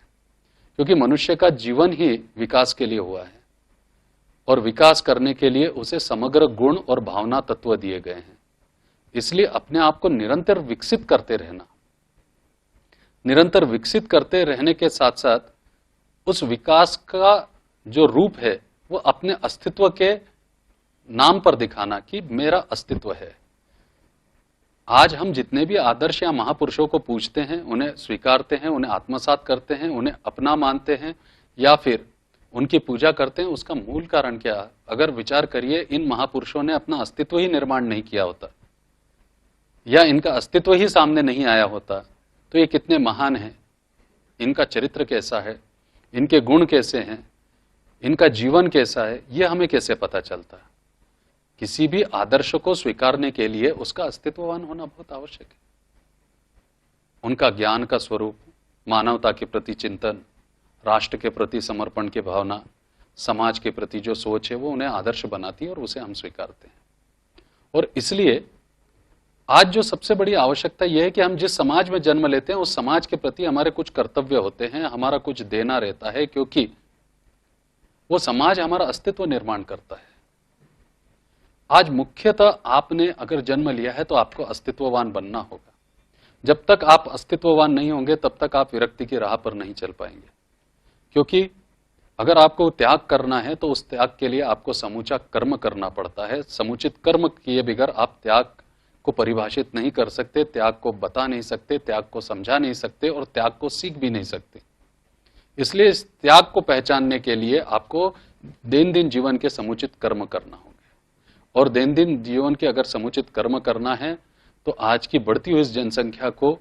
क्योंकि मनुष्य का जीवन ही विकास के लिए हुआ है और विकास करने के लिए उसे समग्र गुण और भावना तत्व दिए गए हैं। इसलिए अपने आप को निरंतर विकसित करते रहना, निरंतर विकसित करते रहने के साथ साथ उस विकास का जो रूप है वो अपने अस्तित्व के नाम पर दिखाना कि मेरा अस्तित्व है। आज हम जितने भी आदर्श या महापुरुषों को पूजते हैं, उन्हें स्वीकारते हैं, उन्हें आत्मसात करते हैं, उन्हें अपना मानते हैं या फिर उनकी पूजा करते हैं, उसका मूल कारण क्या है? अगर विचार करिए, इन महापुरुषों ने अपना अस्तित्व ही निर्माण नहीं किया होता या इनका अस्तित्व ही सामने नहीं आया होता तो ये कितने महान हैं, इनका चरित्र कैसा है, इनके गुण कैसे हैं, इनका जीवन कैसा है, यह हमें कैसे पता चलता है? किसी भी आदर्श को स्वीकारने के लिए उसका अस्तित्ववान होना बहुत आवश्यक है। उनका ज्ञान का स्वरूप, मानवता के प्रति चिंतन, राष्ट्र के प्रति समर्पण की भावना, समाज के प्रति जो सोच है वो उन्हें आदर्श बनाती है और उसे हम स्वीकारते हैं। और इसलिए आज जो सबसे बड़ी आवश्यकता यह है कि हम जिस समाज में जन्म लेते हैं उस समाज के प्रति हमारे कुछ कर्तव्य होते हैं, हमारा कुछ देना रहता है, क्योंकि वो समाज हमारा अस्तित्व निर्माण करता है। आज मुख्यतः आपने अगर जन्म लिया है तो आपको अस्तित्ववान बनना होगा। जब तक आप अस्तित्ववान नहीं होंगे तब तक आप विरक्ति की राह पर नहीं चल पाएंगे, क्योंकि अगर आपको त्याग करना है तो उस त्याग के लिए आपको समूचा कर्म करना पड़ता है। समुचित कर्म किए बगैर आप त्याग को परिभाषित नहीं कर सकते, त्याग को बता नहीं सकते, त्याग को समझा नहीं सकते और त्याग को सीख भी नहीं सकते। इसलिए इस त्याग को पहचानने के लिए आपको दैनंदिन जीवन के समुचित कर्म करना होगा। और दैनंदिन जीवन के अगर समुचित कर्म करना है तो आज की बढ़ती हुई इस जनसंख्या को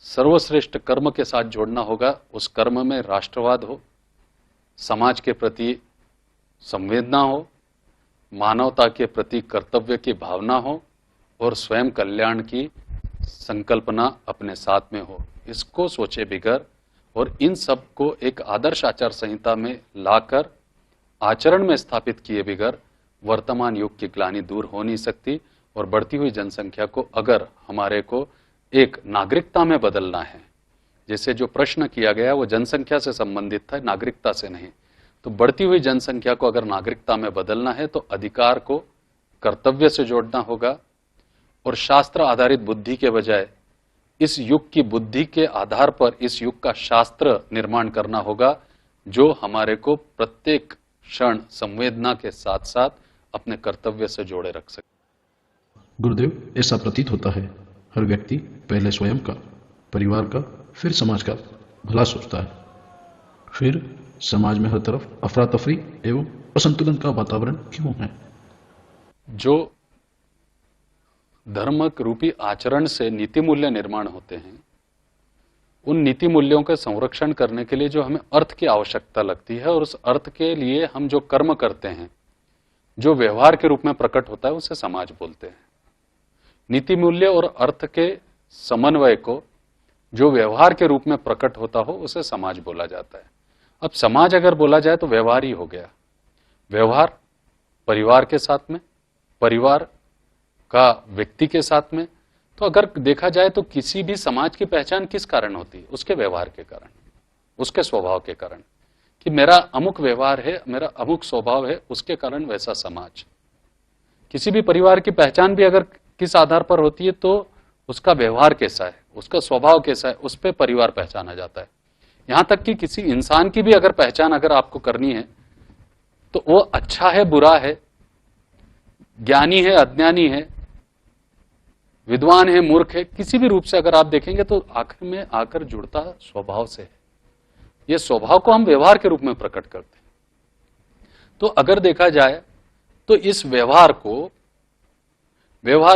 सर्वश्रेष्ठ कर्म के साथ जोड़ना होगा। उस कर्म में राष्ट्रवाद हो, समाज के प्रति संवेदना हो, मानवता के प्रति कर्तव्य की भावना हो और स्वयं कल्याण की संकल्पना अपने साथ में हो। इसको सोचे बिगर और इन सब को एक आदर्श आचार संहिता में लाकर आचरण में स्थापित किए बिगर वर्तमान युग की ग्लानि दूर हो नहीं सकती। और बढ़ती हुई जनसंख्या को अगर हमारे को एक नागरिकता में बदलना है, जैसे जो प्रश्न किया गया वो जनसंख्या से संबंधित था, नागरिकता से नहीं, तो बढ़ती हुई जनसंख्या को अगर नागरिकता में बदलना है तो अधिकार को कर्तव्य से जोड़ना होगा और शास्त्र आधारित बुद्धि के बजाय इस युग की बुद्धि के आधार पर इस युग का शास्त्र निर्माण करना होगा, जो हमारे को प्रत्येक क्षण संवेदना के साथ साथ अपने कर्तव्य से जोड़े रख सके। गुरुदेव, ऐसा प्रतीत होता है हर व्यक्ति पहले स्वयं का, परिवार का, फिर समाज का भला सोचता है, फिर समाज में हर तरफ अफरा तफरी एवं असंतुलन का वातावरण क्यों है? जो धर्म रूपी आचरण से नीति मूल्य निर्माण होते हैं, उन नीति मूल्यों के संरक्षण करने के लिए जो हमें अर्थ की आवश्यकता लगती है और उस अर्थ के लिए हम जो कर्म करते हैं, जो व्यवहार के रूप में प्रकट होता है, उसे समाज बोलते हैं। नीति मूल्य और अर्थ के समन्वय को जो व्यवहार के रूप में प्रकट होता हो उसे समाज बोला जाता है। अब समाज अगर बोला जाए तो व्यवहार ही हो गया। व्यवहार परिवार के साथ में, परिवार का व्यक्ति के साथ में। तो अगर देखा जाए तो किसी भी समाज की पहचान किस कारण होती है? उसके व्यवहार के कारण, उसके स्वभाव के कारण, कि मेरा अमुक व्यवहार है, मेरा अमुक स्वभाव है, उसके कारण वैसा समाज। किसी भी परिवार की पहचान भी अगर किस आधार पर होती है तो उसका व्यवहार कैसा है, उसका स्वभाव कैसा है, उस पर परिवार पहचाना जाता है। यहां तक कि किसी इंसान की भी अगर पहचान अगर आपको करनी है तो वो अच्छा है, बुरा है, ज्ञानी है, अज्ञानी है, विद्वान है, मूर्ख है, किसी भी रूप से अगर आप देखेंगे तो आखिर में आकर जुड़ता स्वभाव से है। ये स्वभाव को हम व्यवहार के रूप में प्रकट करते हैं। तो अगर देखा जाए तो इस व्यवहार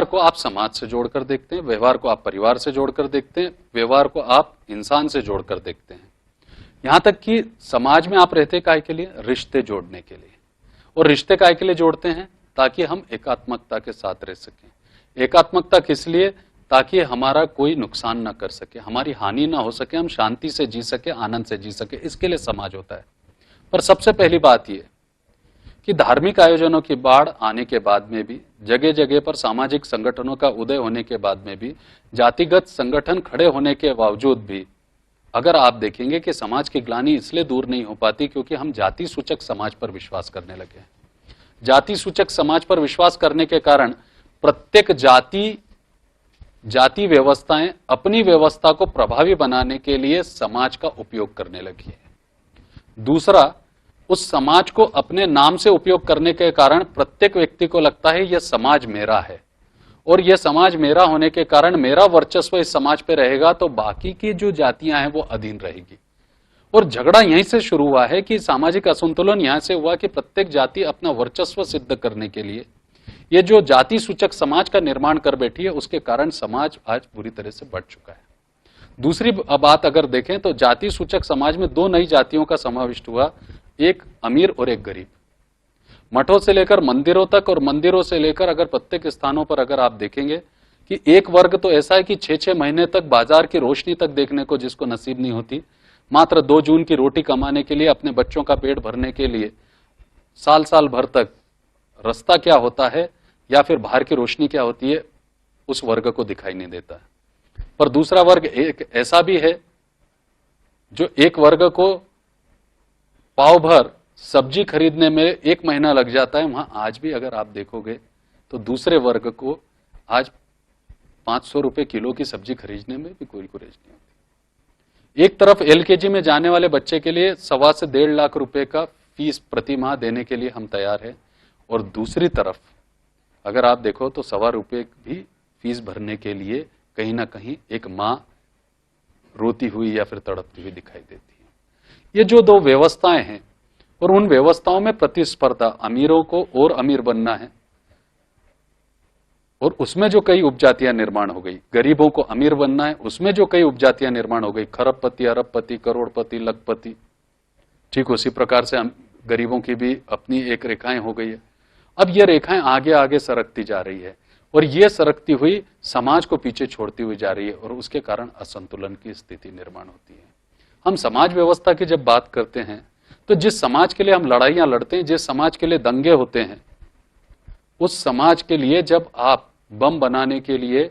को आप समाज से जोड़कर देखते हैं, व्यवहार को आप परिवार से जोड़कर देखते हैं, व्यवहार को आप इंसान से जोड़कर देखते हैं। यहां तक कि समाज में आप रहते काहे के लिए? रिश्ते जोड़ने के लिए। और रिश्ते काहे के लिए जोड़ते हैं? ताकि हम एकात्मकता के साथ रह सकें। एकात्मकता किस लिए? ताकि हमारा कोई नुकसान ना कर सके, हमारी हानि ना हो सके, हम शांति से जी सके, आनंद से जी सके, इसके लिए समाज होता है। पर सबसे पहली बात यह कि धार्मिक आयोजनों की बाढ़ आने के बाद में भी, जगह जगह पर सामाजिक संगठनों का उदय होने के बाद में भी, जातिगत संगठन खड़े होने के बावजूद भी, अगर आप देखेंगे कि समाज की ग्लानि इसलिए दूर नहीं हो पाती क्योंकि हम जाति सूचक समाज पर विश्वास करने लगे हैं। जाति सूचक समाज पर विश्वास करने के कारण प्रत्येक जाति व्यवस्थाएं अपनी व्यवस्था को प्रभावी बनाने के लिए समाज का उपयोग करने लगी है। दूसरा, उस समाज को अपने नाम से उपयोग करने के कारण प्रत्येक व्यक्ति को लगता है यह समाज मेरा है, और यह समाज मेरा होने के कारण मेरा वर्चस्व इस समाज पे रहेगा, तो बाकी की जो जातियां हैं वो अधीन रहेगी। और झगड़ा यहीं से शुरू हुआ है कि सामाजिक असंतुलन यहां से हुआ कि प्रत्येक जाति अपना वर्चस्व सिद्ध करने के लिए ये जो जाति सूचक समाज का निर्माण कर बैठी है, उसके कारण समाज आज बुरी तरह से बढ़ चुका है। दूसरी बात अगर देखें तो जाति सूचक समाज में दो नई जातियों का समाविष्ट हुआ, एक अमीर और एक गरीब। मठों से लेकर मंदिरों तक और मंदिरों से लेकर अगर प्रत्येक स्थानों पर अगर आप देखेंगे कि एक वर्ग तो ऐसा है कि 6-6 महीने तक बाजार की रोशनी तक देखने को जिसको नसीब नहीं होती, मात्र 2 जून की रोटी कमाने के लिए, अपने बच्चों का पेट भरने के लिए साल साल भर तक रास्ता क्या होता है या फिर बाहर की रोशनी क्या होती है, उस वर्ग को दिखाई नहीं देता है। पर दूसरा वर्ग एक ऐसा भी है जो एक वर्ग को पाव भर सब्जी खरीदने में 1 महीना लग जाता है, वहां आज भी अगर आप देखोगे तो दूसरे वर्ग को आज 500 रुपए किलो की सब्जी खरीदने में भी कोई गुरेज नहीं होती। एक तरफ एलकेजी में जाने वाले बच्चे के लिए 1.25 से 1.5 लाख रुपए का फीस प्रति माह देने के लिए हम तैयार हैं, और दूसरी तरफ अगर आप देखो तो 1.25 रुपए भी फीस भरने के लिए कहीं ना कहीं एक मां रोती हुई या फिर तड़पती हुई दिखाई देती है। ये जो दो व्यवस्थाएं हैं, और उन व्यवस्थाओं में प्रतिस्पर्धा, अमीरों को और अमीर बनना है, और उसमें जो कई उपजातियां निर्माण हो गई, गरीबों को अमीर बनना है, उसमें जो कई उपजातियां निर्माण हो गई, खरबपति, अरबपति, करोड़पति, लखपति, ठीक उसी प्रकार से गरीबों की भी अपनी एक रेखाएं हो गई है। अब ये रेखाएं आगे आगे सरकती जा रही है, और ये सरकती हुई समाज को पीछे छोड़ती हुई जा रही है, और उसके कारण असंतुलन की स्थिति निर्माण होती है। हम समाज व्यवस्था की जब बात करते हैं तो जिस समाज के लिए हम लड़ाइयां लड़ते हैं, जिस समाज के लिए दंगे होते हैं, उस समाज के लिए जब आप बम बनाने के लिए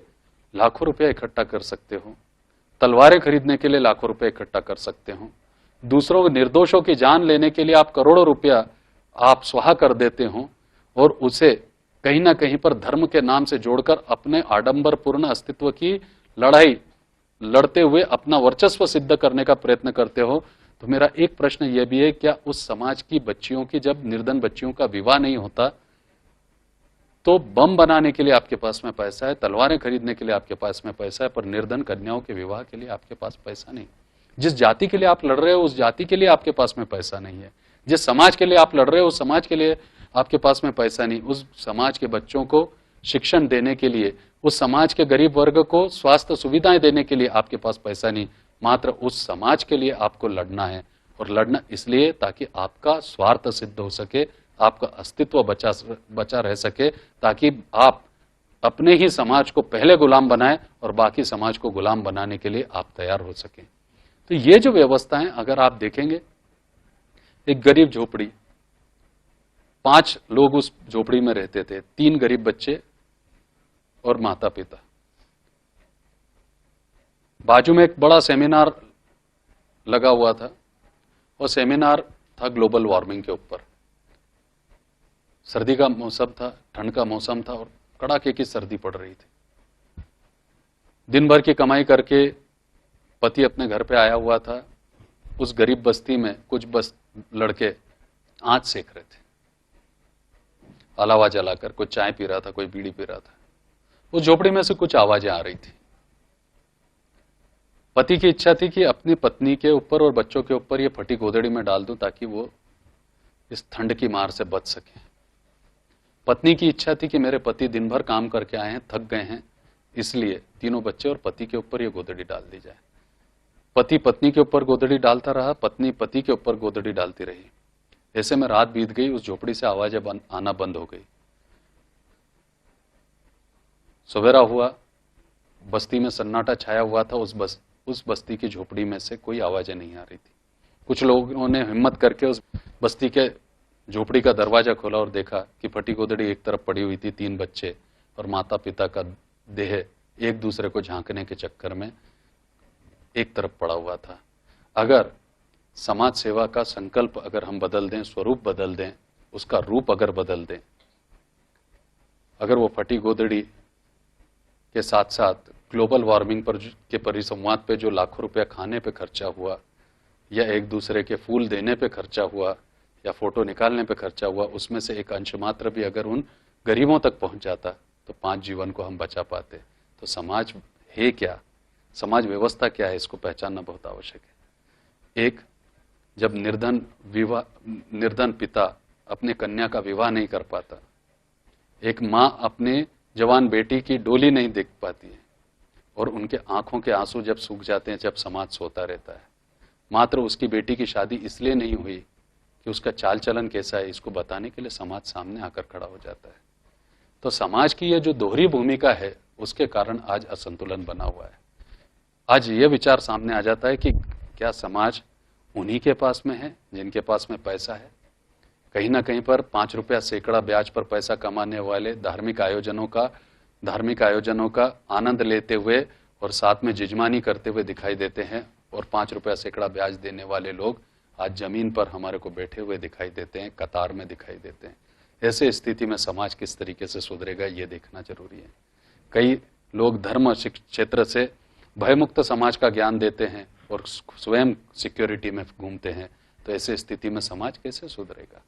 लाखों रुपया इकट्ठा कर सकते हो, तलवारें खरीदने के लिए लाखों रुपए इकट्ठा कर सकते हो, दूसरों निर्दोषों की जान लेने के लिए आप करोड़ों रुपया आप स्वाहा कर देते हो, और उसे कहीं ना कहीं पर धर्म के नाम से जोड़कर अपने आडंबरपूर्ण अस्तित्व की लड़ाई लड़ते हुए अपना वर्चस्व सिद्ध करने का प्रयत्न करते हो, तो मेरा एक प्रश्न यह भी है, क्या उस समाज की बच्चियों की, जब निर्धन बच्चियों का विवाह नहीं होता, तो बम बनाने के लिए आपके पास में पैसा है, तलवारें खरीदने के लिए आपके पास में पैसा है, पर निर्धन कन्याओं के विवाह के लिए आपके पास पैसा नहीं। जिस जाति के लिए आप लड़ रहे हो उस जाति के लिए आपके पास में पैसा नहीं है। जिस समाज के लिए आप लड़ रहे हो उस समाज के लिए आपके पास में पैसा नहीं। उस समाज के बच्चों को शिक्षण देने के लिए, उस समाज के गरीब वर्ग को स्वास्थ्य सुविधाएं देने के लिए आपके पास पैसा नहीं। मात्र उस समाज के लिए आपको लड़ना है, और लड़ना इसलिए ताकि आपका स्वार्थ सिद्ध हो सके, आपका अस्तित्व बचा रह सके, ताकि आप अपने ही समाज को पहले गुलाम बनाएं और बाकी समाज को गुलाम बनाने के लिए आप तैयार हो सके। तो ये जो व्यवस्था है, अगर आप देखेंगे, एक गरीब झोपड़ी, 5 लोग उस झोपड़ी में रहते थे, 3 गरीब बच्चे और माता पिता। बाजू में एक बड़ा सेमिनार लगा हुआ था, और सेमिनार था ग्लोबल वार्मिंग के ऊपर। सर्दी का मौसम था, ठंड का मौसम था, और कड़ाके की सर्दी पड़ रही थी। दिन भर की कमाई करके पति अपने घर पे आया हुआ था। उस गरीब बस्ती में कुछ लड़के आंच सेक रहे थे, अलावा जलाकर। कोई चाय पी रहा था, कोई बीड़ी पी रहा था। उस झोपड़ी में से कुछ आवाजें आ रही थी। पति की इच्छा थी कि अपनी पत्नी के ऊपर और बच्चों के ऊपर ये फटी गोदड़ी में डाल दूं ताकि वो इस ठंड की मार से बच सके। पत्नी की इच्छा थी कि मेरे पति दिन भर काम करके आए हैं, थक गए हैं, इसलिए तीनों बच्चे और पति के ऊपर ये गोदड़ी डाल दी जाए। पति पत्नी के ऊपर गोदड़ी डालता रहा, पत्नी पति के ऊपर गोदड़ी डालती रही। ऐसे में रात बीत गई, उस झोपड़ी से आवाजें आना बंद हो गई। सवेरा हुआ, बस्ती में सन्नाटा छाया हुआ था। उस बस्ती की झोपड़ी में से कोई आवाजें नहीं आ रही थी। कुछ लोगों ने हिम्मत करके उस बस्ती के झोपड़ी का दरवाजा खोला और देखा कि फटी गोदड़ी एक तरफ पड़ी हुई थी, 3 बच्चे और माता पिता का देह एक दूसरे को झांकने के चक्कर में एक तरफ पड़ा हुआ था। अगर समाज सेवा का संकल्प अगर हम बदल दें, स्वरूप बदल दें, उसका रूप अगर बदल दें, अगर वो फटी गोदड़ी के साथ साथ ग्लोबल वार्मिंग पर के परिसंवाद पे जो लाखों रुपया खाने पे खर्चा हुआ, या एक दूसरे के फूल देने पे खर्चा हुआ, या फोटो निकालने पे खर्चा हुआ, उसमें से एक अंश मात्र भी अगर उन गरीबों तक पहुंच जाता तो 5 जीवन को हम बचा पाते। तो समाज है क्या, समाज व्यवस्था क्या है, इसको पहचानना बहुत आवश्यक है। एक, जब निर्धन पिता अपने कन्या का विवाह नहीं कर पाता, एक मां अपने जवान बेटी की डोली नहीं देख पाती है, और उनके आंखों के आंसू जब सूख जाते हैं, जब समाज सोता रहता है, मात्र उसकी बेटी की शादी इसलिए नहीं हुई कि उसका चाल चलन कैसा है, इसको बताने के लिए समाज सामने आकर खड़ा हो जाता है। तो समाज की यह जो दोहरी भूमिका है, उसके कारण आज असंतुलन बना हुआ है। आज यह विचार सामने आ जाता है कि क्या समाज उन्हीं के पास में है जिनके पास में पैसा है। कहीं ना कहीं पर 5 रुपया सैकड़ा ब्याज पर पैसा कमाने वाले धार्मिक आयोजनों का आनंद लेते हुए और साथ में जिजमानी करते हुए दिखाई देते हैं, और 5 रुपया सैकड़ा ब्याज देने वाले लोग आज जमीन पर हमारे को बैठे हुए दिखाई देते हैं, कतार में दिखाई देते हैं। ऐसे स्थिति में समाज किस तरीके से सुधरेगा, ये देखना जरूरी है। कई लोग धर्म क्षेत्र से भयमुक्त समाज का ज्ञान देते हैं और स्वयं सिक्योरिटी में घूमते हैं। तो ऐसे स्थिति में समाज कैसे सुधरेगा?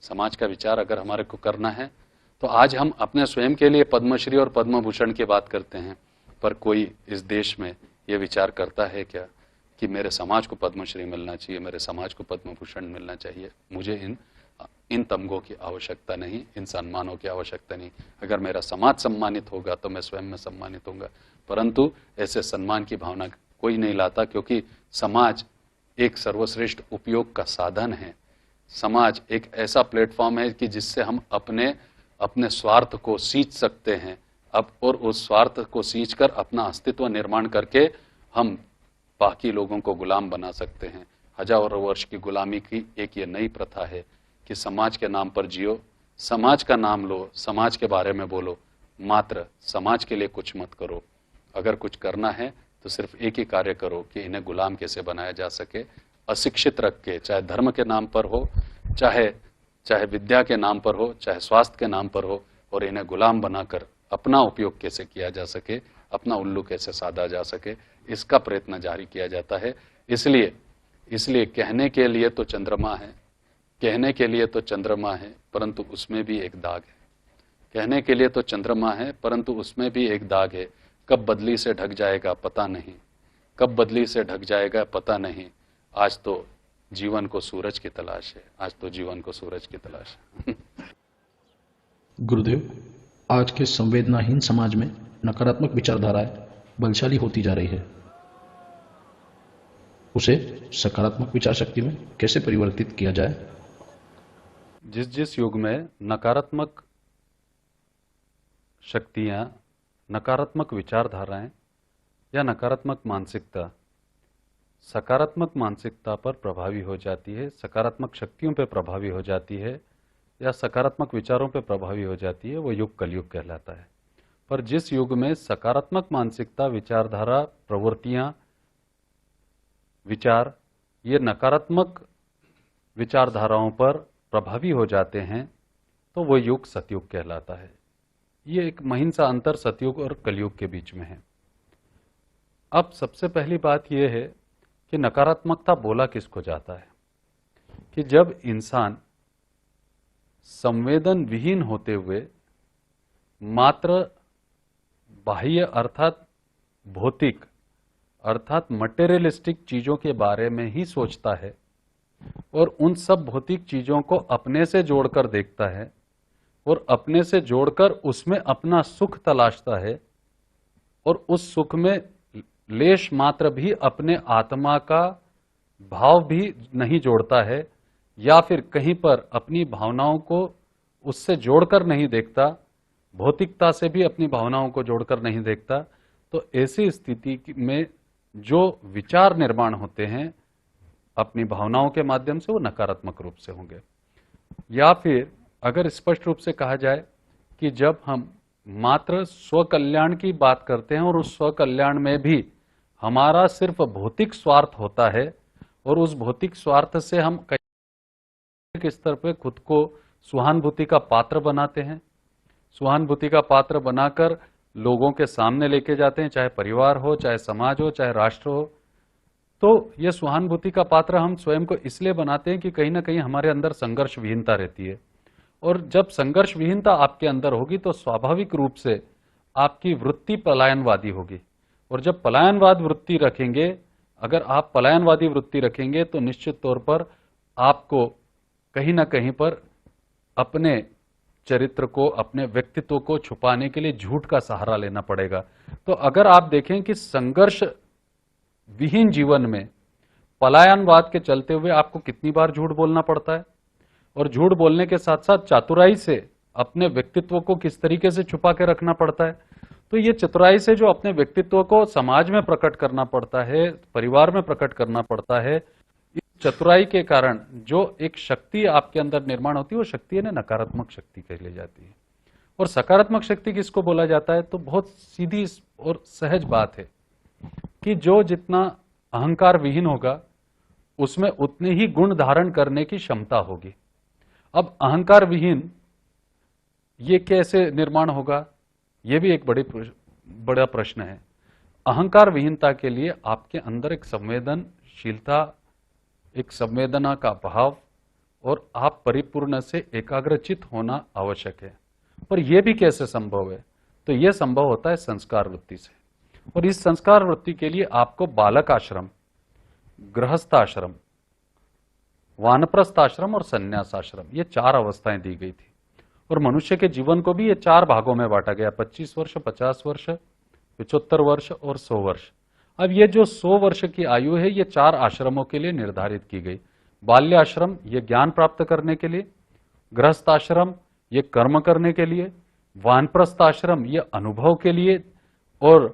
समाज का विचार अगर हमारे को करना है तो आज हम अपने स्वयं के लिए पद्मश्री और पद्म भूषण की बात करते हैं, पर कोई इस देश में यह विचार करता है क्या कि मेरे समाज को पद्मश्री मिलना चाहिए, मेरे समाज को पद्म भूषण मिलना चाहिए, मुझे इन तमगों की आवश्यकता नहीं, इन सम्मानों की आवश्यकता नहीं। अगर मेरा समाज सम्मानित होगा तो मैं स्वयं में सम्मानित होऊंगा, परंतु ऐसे सम्मान की भावना कोई नहीं लाता, क्योंकि समाज एक सर्वश्रेष्ठ उपयोग का साधन है। समाज एक ऐसा प्लेटफॉर्म है कि जिससे हम अपने स्वार्थ को सींच सकते हैं और उस स्वार्थ को सींचकर अपना अस्तित्व निर्माण करके हम बाकी लोगों को गुलाम बना सकते हैं। हजारों वर्ष की गुलामी की एक ये नई प्रथा है कि समाज के नाम पर जियो, समाज का नाम लो, समाज के बारे में बोलो, मात्र समाज के लिए कुछ मत करो। अगर कुछ करना है तो सिर्फ एक ही कार्य करो कि इन्हें गुलाम कैसे बनाया जा सके, अशिक्षित रख के, चाहे धर्म के नाम पर हो, चाहे विद्या के नाम पर हो, चाहे स्वास्थ्य के नाम पर हो, और इन्हें गुलाम बनाकर अपना उपयोग कैसे किया जा सके, अपना उल्लू कैसे साधा जा सके, इसका प्रयत्न जारी किया जाता है। इसलिए कहने के लिए तो चंद्रमा है, परंतु उसमें भी एक दाग है। कहने के लिए तो चंद्रमा है, परंतु उसमें भी एक दाग है। कब बदली से ढक जाएगा पता नहीं, कब बदली से ढक जाएगा पता नहीं। आज तो जीवन को सूरज की तलाश है, आज तो जीवन को सूरज की तलाश है। गुरुदेव, आज के संवेदनाहीन समाज में नकारात्मक विचारधाराएं बलशाली होती जा रही है, उसे सकारात्मक विचार शक्ति में कैसे परिवर्तित किया जाए? जिस युग में नकारात्मक शक्तियां, नकारात्मक विचारधाराएं या नकारात्मक मानसिकता सकारात्मक मानसिकता पर प्रभावी हो जाती है, सकारात्मक शक्तियों पर प्रभावी हो जाती है, या सकारात्मक विचारों पर प्रभावी हो जाती है, वो युग कलयुग कहलाता है। पर जिस युग में सकारात्मक मानसिकता, विचारधारा, प्रवृत्तियां, विचार ये नकारात्मक विचारधाराओं पर प्रभावी हो जाते हैं, तो वो युग सतयुग कहलाता है। ये एक महीन सा अंतर सतयुग और कलयुग के बीच में है। अब सबसे पहली बात यह है कि नकारात्मकता बोला किसको जाता है कि जब इंसान संवेदन विहीन होते हुए मात्र बाह्य अर्थात भौतिक अर्थात मटेरियलिस्टिक चीजों के बारे में ही सोचता है और उन सब भौतिक चीजों को अपने से जोड़कर देखता है और अपने से जोड़कर उसमें अपना सुख तलाशता है और उस सुख में लेश मात्र भी अपने आत्मा का भाव भी नहीं जोड़ता है या फिर कहीं पर अपनी भावनाओं को उससे जोड़कर नहीं देखता, भौतिकता से भी अपनी भावनाओं को जोड़कर नहीं देखता, तो ऐसी स्थिति में जो विचार निर्माण होते हैं अपनी भावनाओं के माध्यम से वो नकारात्मक रूप से होंगे। या फिर अगर स्पष्ट रूप से कहा जाए कि जब हम मात्र स्व कल्याण की बात करते हैं और उस स्व कल्याण में भी हमारा सिर्फ भौतिक स्वार्थ होता है और उस भौतिक स्वार्थ से हम कई स्तर पर खुद को सहानुभूति का पात्र बनाते हैं, सहानुभूति का पात्र बनाकर लोगों के सामने लेके जाते हैं, चाहे परिवार हो, चाहे समाज हो, चाहे राष्ट्र हो। तो ये सहानुभूति का पात्र हम स्वयं को इसलिए बनाते हैं कि कहीं ना कहीं हमारे अंदर संघर्ष विहीनता रहती है, और जब संघर्ष विहीनता आपके अंदर होगी तो स्वाभाविक रूप से आपकी वृत्ति पलायनवादी होगी। और जब पलायनवाद वृत्ति रखेंगे, अगर आप पलायनवादी वृत्ति रखेंगे तो निश्चित तौर पर आपको कहीं ना कहीं पर अपने चरित्र को, अपने व्यक्तित्व को छुपाने के लिए झूठ का सहारा लेना पड़ेगा। तो अगर आप देखें कि संघर्ष विहीन जीवन में पलायनवाद के चलते हुए आपको कितनी बार झूठ बोलना पड़ता है, और झूठ बोलने के साथ साथ चातुराई से अपने व्यक्तित्व को किस तरीके से छुपा के रखना पड़ता है। तो ये चतुराई से जो अपने व्यक्तित्व को समाज में प्रकट करना पड़ता है, परिवार में प्रकट करना पड़ता है, इस चतुराई के कारण जो एक शक्ति आपके अंदर निर्माण होती है वो शक्ति है नकारात्मक शक्ति कहलाई जाती है। और सकारात्मक शक्ति किसको बोला जाता है, तो बहुत सीधी और सहज बात है कि जो जितना अहंकार विहीन होगा उसमें उतने ही गुण धारण करने की क्षमता होगी। अब अहंकार विहीन ये कैसे निर्माण होगा, ये भी एक बड़ा प्रश्न है। अहंकार विहीनता के लिए आपके अंदर एक संवेदनशीलता, एक संवेदना का भाव और आप परिपूर्ण से एकाग्रचित होना आवश्यक है। पर यह भी कैसे संभव है, तो यह संभव होता है संस्कार वृत्ति से। और इस संस्कार वृत्ति के लिए आपको बालक आश्रम, गृहस्थ आश्रम, वानप्रस्थ आश्रम और संन्यास आश्रम, ये 4 अवस्थाएं दी गई थी। और मनुष्य के जीवन को भी ये 4 भागों में बांटा गया, 25 वर्ष, 50 वर्ष, 75 वर्ष और 100 वर्ष। अब ये जो 100 वर्ष की आयु है ये 4 आश्रमों के लिए निर्धारित की गई। बाल्य आश्रम ये ज्ञान प्राप्त करने के लिए, गृहस्थ आश्रम ये कर्म करने के लिए, वानप्रस्थ आश्रम ये अनुभव के लिए और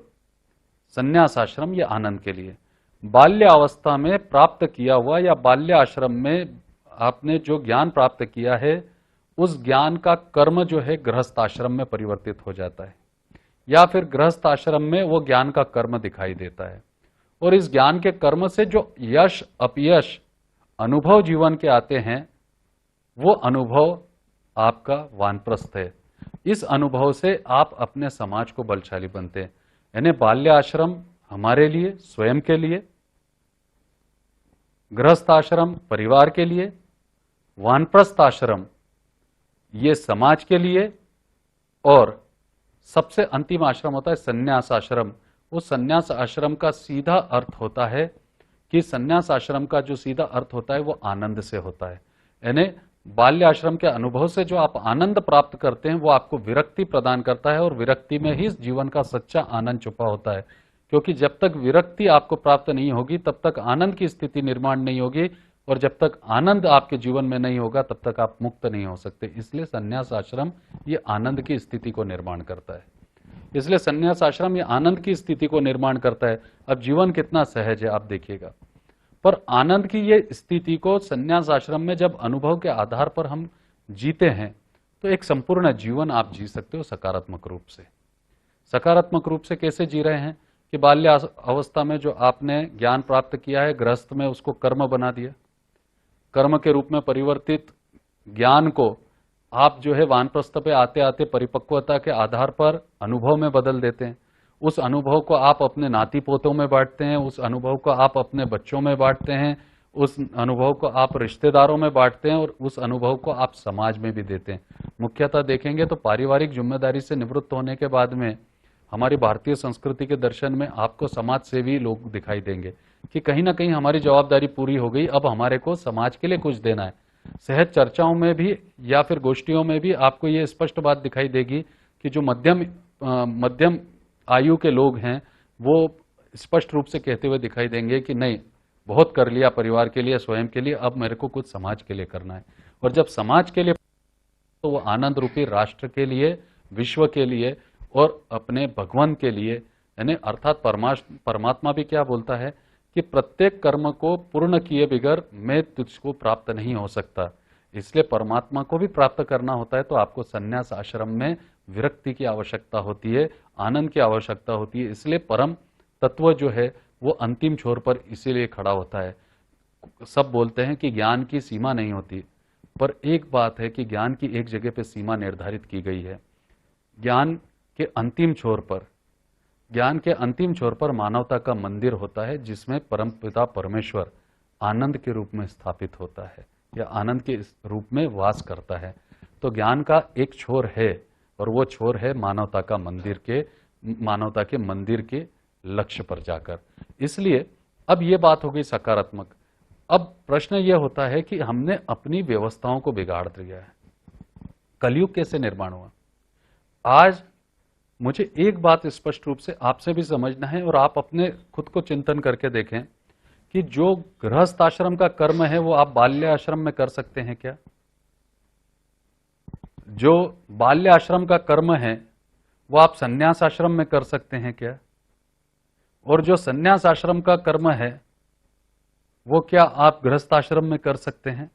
संन्यास आश्रम ये आनंद के लिए। बाल्य अवस्था में प्राप्त किया हुआ या बाल्य आश्रम में आपने जो ज्ञान प्राप्त किया है उस ज्ञान का कर्म जो है गृहस्थ आश्रम में परिवर्तित हो जाता है, या फिर गृहस्थ आश्रम में वो ज्ञान का कर्म दिखाई देता है। और इस ज्ञान के कर्म से जो यश अपयश अनुभव जीवन के आते हैं वो अनुभव आपका वानप्रस्थ है। इस अनुभव से आप अपने समाज को बलशाली बनते हैं। यानी बाल्य आश्रम हमारे लिए, स्वयं के लिए, गृहस्थ आश्रम परिवार के लिए, वानप्रस्थ आश्रम ये समाज के लिए, और सबसे अंतिम आश्रम होता है संन्यास आश्रम। वो संन्यास आश्रम का सीधा अर्थ होता है कि संन्यास आश्रम का जो सीधा अर्थ होता है वो आनंद से होता है। यानी बाल्य आश्रम के अनुभव से जो आप आनंद प्राप्त करते हैं वो आपको विरक्ति प्रदान करता है, और विरक्ति में ही जीवन का सच्चा आनंद छुपा होता है। क्योंकि जब तक विरक्ति आपको प्राप्त नहीं होगी तब तक आनंद की स्थिति निर्माण नहीं होगी, और जब तक आनंद आपके जीवन में नहीं होगा तब तक आप मुक्त नहीं हो सकते। इसलिए संन्यास आश्रम ये आनंद की स्थिति को निर्माण करता है। इसलिए संन्यास आश्रम ये आनंद की स्थिति को निर्माण करता है। अब जीवन कितना सहज है आप देखिएगा। पर आनंद की ये स्थिति को संन्यास आश्रम में जब अनुभव के आधार पर हम जीते हैं तो एक संपूर्ण जीवन आप जी सकते हो सकारात्मक रूप से। सकारात्मक रूप से कैसे जी रहे हैं कि बाल्य अवस्था में जो आपने ज्ञान प्राप्त किया है गृहस्थ में उसको कर्म बना दिया, कर्म के रूप में परिवर्तित ज्ञान को आप जो है वानप्रस्थ पे आते आते परिपक्वता के आधार पर अनुभव में बदल देते हैं। उस अनुभव को आप अपने नाती पोतों में बांटते हैं, उस अनुभव को आप अपने बच्चों में बांटते हैं, उस अनुभव को आप रिश्तेदारों में बांटते हैं, और उस अनुभव को आप समाज में भी देते हैं। मुख्यतः देखेंगे तो पारिवारिक जिम्मेदारी से निवृत्त होने के बाद में हमारी भारतीय संस्कृति के दर्शन में आपको समाज सेवी लोग दिखाई देंगे कि कहीं ना कहीं हमारी जवाबदारी पूरी हो गई, अब हमारे को समाज के लिए कुछ देना है। सहज चर्चाओं में भी या फिर गोष्ठियों में भी आपको ये स्पष्ट बात दिखाई देगी कि जो मध्यम आयु के लोग हैं वो स्पष्ट रूप से कहते हुए दिखाई देंगे कि नहीं, बहुत कर लिया परिवार के लिए, स्वयं के लिए, अब मेरे को कुछ समाज के लिए करना है। और जब समाज के लिए तो वो आनंद रूपी राष्ट्र के लिए, विश्व के लिए और अपने भगवान के लिए, यानी अर्थात परमात्मा भी क्या बोलता है कि प्रत्येक कर्म को पूर्ण किए बगैर मैं तुझको प्राप्त नहीं हो सकता। इसलिए परमात्मा को भी प्राप्त करना होता है तो आपको संन्यास आश्रम में विरक्ति की आवश्यकता होती है, आनंद की आवश्यकता होती है। इसलिए परम तत्व जो है वो अंतिम छोर पर इसीलिए खड़ा होता है। सब बोलते हैं कि ज्ञान की सीमा नहीं होती, पर एक बात है कि ज्ञान की एक जगह पे सीमा निर्धारित की गई है। ज्ञान के अंतिम छोर पर मानवता का मंदिर होता है, जिसमें परमपिता परमेश्वर आनंद के रूप में स्थापित होता है या आनंद के रूप में वास करता है। तो ज्ञान का एक छोर है और वो छोर है मानवता के मंदिर के लक्ष्य पर जाकर। इसलिए अब ये बात हो गई सकारात्मक। अब प्रश्न यह होता है कि हमने अपनी व्यवस्थाओं को बिगाड़ दिया है। कलयुग कैसे निर्माण हुआ? आज मुझे एक बात स्पष्ट रूप से आपसे भी समझना है और आप अपने खुद को चिंतन करके देखें कि जो गृहस्थ आश्रम का कर्म है वो आप बाल्य आश्रम में कर सकते हैं क्या? जो बाल्य आश्रम का कर्म है वो आप संन्यास आश्रम में कर सकते हैं क्या? और जो संन्यास आश्रम का कर्म है वो क्या आप गृहस्थ आश्रम में कर सकते हैं?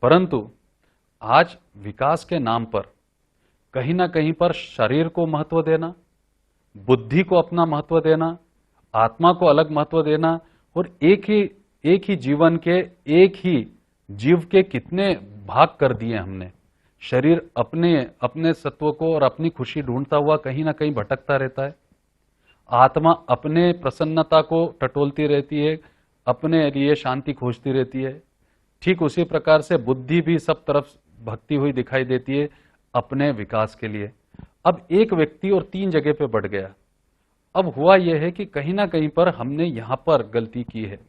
परंतु आज विकास के नाम पर कहीं ना कहीं पर शरीर को महत्व देना, बुद्धि को अपना महत्व देना, आत्मा को अलग महत्व देना और एक ही जीवन के एक ही जीव के कितने भाग कर दिए हमने। शरीर अपने सत्व को और अपनी खुशी ढूंढता हुआ कहीं ना कहीं भटकता रहता है। आत्मा अपने प्रसन्नता को टटोलती रहती है, अपने लिए शांति खोजती रहती है। ठीक उसी प्रकार से बुद्धि भी सब तरफ भटकती हुई दिखाई देती है अपने विकास के लिए। अब एक व्यक्ति और तीन जगह पे बढ़ गया। अब हुआ यह है कि कहीं ना कहीं पर हमने यहां पर गलती की है।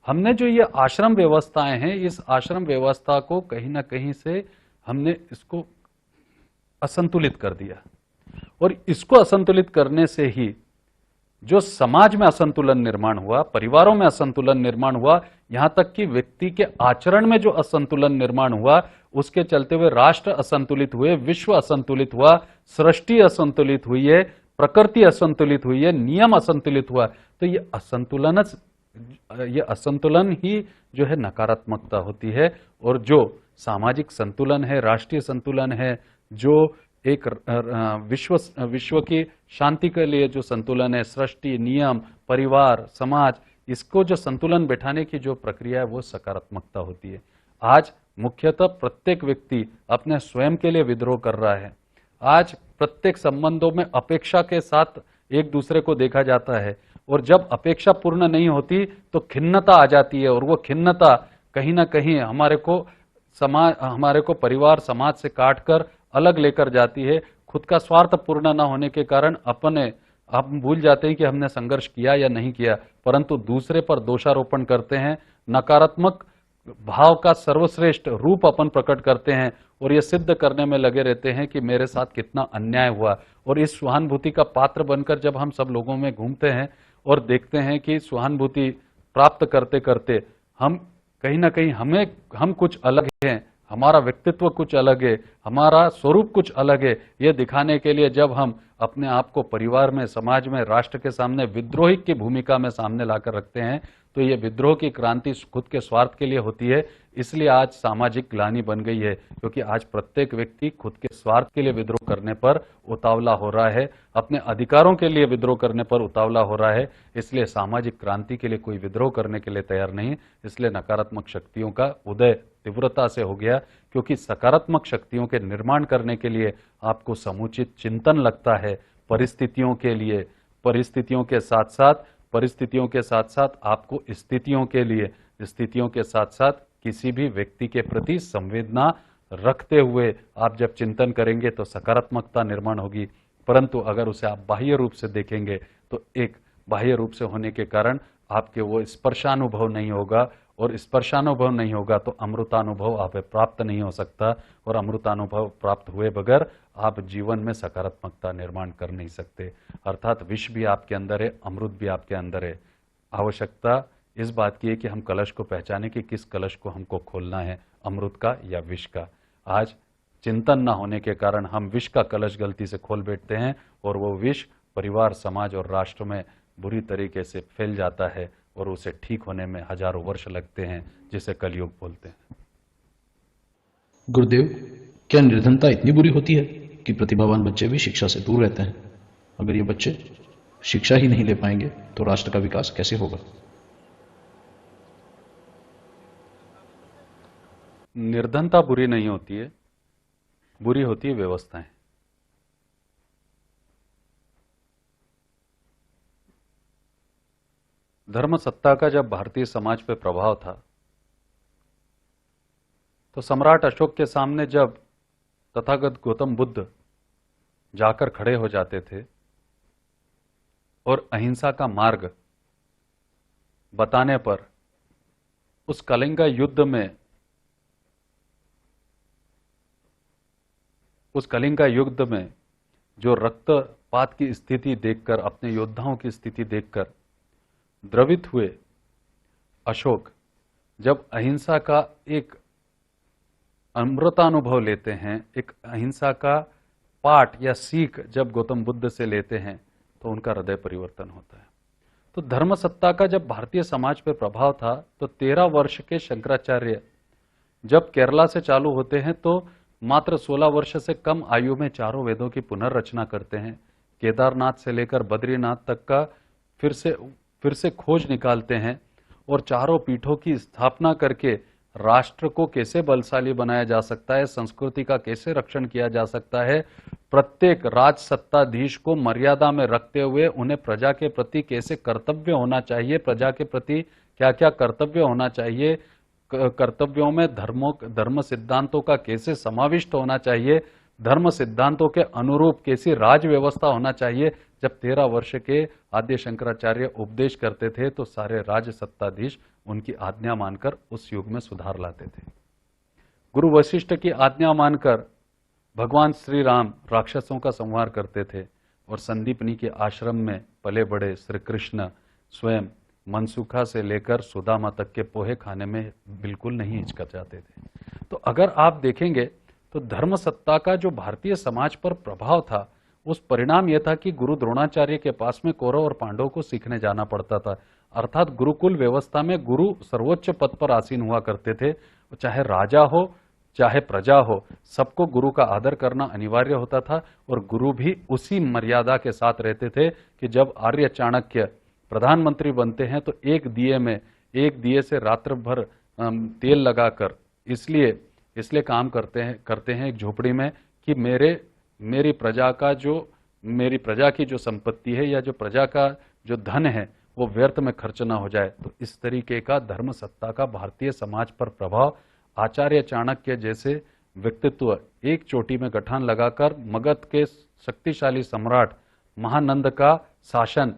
हमने जो ये आश्रम व्यवस्थाएं हैं, इस आश्रम व्यवस्था को कहीं ना कहीं से हमने इसको असंतुलित कर दिया और इसको असंतुलित करने से ही जो समाज में असंतुलन निर्माण हुआ, परिवारों में असंतुलन निर्माण हुआ, यहां तक कि व्यक्ति के आचरण में जो असंतुलन निर्माण हुआ, उसके चलते हुए राष्ट्र असंतुलित हुए, विश्व असंतुलित हुआ, सृष्टि असंतुलित हुई है, प्रकृति असंतुलित हुई है, नियम असंतुलित हुआ। तो ये असंतुलन ही जो है नकारात्मकता होती है। और जो सामाजिक संतुलन है, राष्ट्रीय संतुलन है, जो एक विश्व की शांति के लिए जो संतुलन है, सृष्टि, नियम, परिवार, समाज, इसको जो संतुलन बैठाने की जो प्रक्रिया है वो सकारात्मकता होती है। आज मुख्यतः प्रत्येक व्यक्ति अपने स्वयं के लिए विद्रोह कर रहा है। आज प्रत्येक संबंधों में अपेक्षा के साथ एक दूसरे को देखा जाता है और जब अपेक्षा पूर्ण नहीं होती तो खिन्नता आ जाती है और वो खिन्नता कहीं ना कहीं हमारे को परिवार समाज से काटकर अलग लेकर जाती है। खुद का स्वार्थ पूर्ण न होने के कारण हम भूल जाते हैं कि हमने संघर्ष किया या नहीं किया, परंतु दूसरे पर दोषारोपण करते हैं, नकारात्मक भाव का सर्वश्रेष्ठ रूप अपन प्रकट करते हैं और ये सिद्ध करने में लगे रहते हैं कि मेरे साथ कितना अन्याय हुआ। और इस सहानुभूति का पात्र बनकर जब हम सब लोगों में घूमते हैं और देखते हैं कि सहानुभूति प्राप्त करते करते हम कहीं ना कहीं हम कुछ अलग हैं, हमारा व्यक्तित्व कुछ अलग है, हमारा स्वरूप कुछ अलग है, ये दिखाने के लिए जब हम अपने आप को परिवार में, समाज में, राष्ट्र के सामने विद्रोही की भूमिका में सामने लाकर रखते हैं, तो ये विद्रोह की क्रांति खुद के स्वार्थ के लिए होती है। इसलिए आज सामाजिक ग्लानि बन गई है, क्योंकि आज प्रत्येक व्यक्ति खुद के स्वार्थ के लिए विद्रोह करने पर उतावला हो रहा है, अपने अधिकारों के लिए विद्रोह करने पर उतावला हो रहा है। इसलिए सामाजिक क्रांति के लिए कोई विद्रोह करने के लिए तैयार नहीं। इसलिए नकारात्मक शक्तियों का उदय तीव्रता से हो गया, क्योंकि सकारात्मक शक्तियों के निर्माण करने के लिए आपको समुचित चिंतन लगता है। परिस्थितियों के साथ साथ आपको स्थितियों के साथ साथ किसी भी व्यक्ति के प्रति संवेदना रखते हुए आप जब चिंतन करेंगे तो सकारात्मकता निर्माण होगी। परंतु अगर उसे आप बाह्य रूप से देखेंगे तो एक बाह्य रूप से होने के कारण आपके वो स्पर्शानुभव नहीं होगा और स्पर्शानुभव नहीं होगा तो अमृतानुभव आप प्राप्त नहीं हो सकता, और अमृतानुभव प्राप्त हुए बगैर आप जीवन में सकारात्मकता निर्माण कर नहीं सकते। अर्थात विष भी आपके अंदर है, अमृत भी आपके अंदर है। आवश्यकता इस बात की है कि हम कलश को पहचाने कि किस कलश को हमको खोलना है, अमृत का या विष का। आज चिंतन न होने के कारण हम विष का कलश गलती से खोल बैठते हैं और वो विष परिवार, समाज और राष्ट्र में बुरी तरीके से फैल जाता है और उसे ठीक होने में हजारों वर्ष लगते हैं, जिसे कलयुग बोलते हैं। गुरुदेव, क्या निर्धनता इतनी बुरी होती है कि प्रतिभावान बच्चे भी शिक्षा से दूर रहते हैं? अगर ये बच्चे शिक्षा ही नहीं ले पाएंगे तो राष्ट्र का विकास कैसे होगा? निर्धनता बुरी नहीं होती है, बुरी होती है व्यवस्थाएं। धर्म सत्ता का जब भारतीय समाज पे प्रभाव था तो सम्राट अशोक के सामने जब तथागत गौतम बुद्ध जाकर खड़े हो जाते थे और अहिंसा का मार्ग बताने पर उस कलिंगा युद्ध में, उस कलिंगा युद्ध में जो रक्तपात की स्थिति देखकर, अपने योद्धाओं की स्थिति देखकर द्रवित हुए अशोक जब अहिंसा का एक अमृतानुभव लेते हैं, एक अहिंसा का पाठ या सीख जब गौतम बुद्ध से लेते हैं तो उनका हृदय परिवर्तन होता है। तो धर्म सत्ता का जब भारतीय समाज पर प्रभाव था तो 13 वर्ष के शंकराचार्य जब केरला से चालू होते हैं तो मात्र 16 वर्ष से कम आयु में चारों वेदों की पुनर्रचना करते हैं। केदारनाथ से लेकर बद्रीनाथ तक का फिर से खोज निकालते हैं और चारों पीठों की स्थापना करके राष्ट्र को कैसे बलशाली बनाया जा सकता है, संस्कृति का कैसे रक्षण किया जा सकता है, प्रत्येक राज सत्ताधीश को मर्यादा में रखते हुए उन्हें प्रजा के प्रति कैसे कर्तव्य होना चाहिए, प्रजा के प्रति क्या क्या कर्तव्य होना चाहिए, कर्तव्यों में धर्म सिद्धांतों का कैसे समाविष्ट होना चाहिए, धर्म सिद्धांतों के अनुरूप कैसी राज व्यवस्था होना चाहिए। जब 13 वर्ष के आद्य शंकराचार्य उपदेश करते थे तो सारे राज सत्ताधीश उनकी आज्ञा मानकर उस युग में सुधार लाते थे। गुरु वशिष्ठ की आज्ञा मानकर भगवान श्री राम राक्षसों का संहार करते थे और संदीपनी के आश्रम में पले बड़े श्री कृष्ण स्वयं मनसुखा से लेकर सुदामा तक के पोहे खाने में बिल्कुल नहीं हिचकिचाते थे। तो अगर आप देखेंगे तो धर्म सत्ता का जो भारतीय समाज पर प्रभाव था, उस परिणाम यह था कि गुरु द्रोणाचार्य के पास में कौरव और पांडव को सीखने जाना पड़ता था। अर्थात गुरुकुल व्यवस्था में गुरु सर्वोच्च पद पर आसीन हुआ करते थे। चाहे राजा हो चाहे प्रजा हो, सबको गुरु का आदर करना अनिवार्य होता था और गुरु भी उसी मर्यादा के साथ रहते थे कि जब आर्य चाणक्य प्रधानमंत्री बनते हैं तो एक दिए से रात्र भर तेल लगाकर इसलिए काम करते हैं एक झोपड़ी में कि मेरी प्रजा की जो संपत्ति है या जो प्रजा का जो धन है वो व्यर्थ में खर्च ना हो जाए। तो इस तरीके का धर्म सत्ता का भारतीय समाज पर प्रभाव, आचार्य चाणक्य जैसे व्यक्तित्व एक चोटी में गठान लगाकर मगध के शक्तिशाली सम्राट महानंद का शासन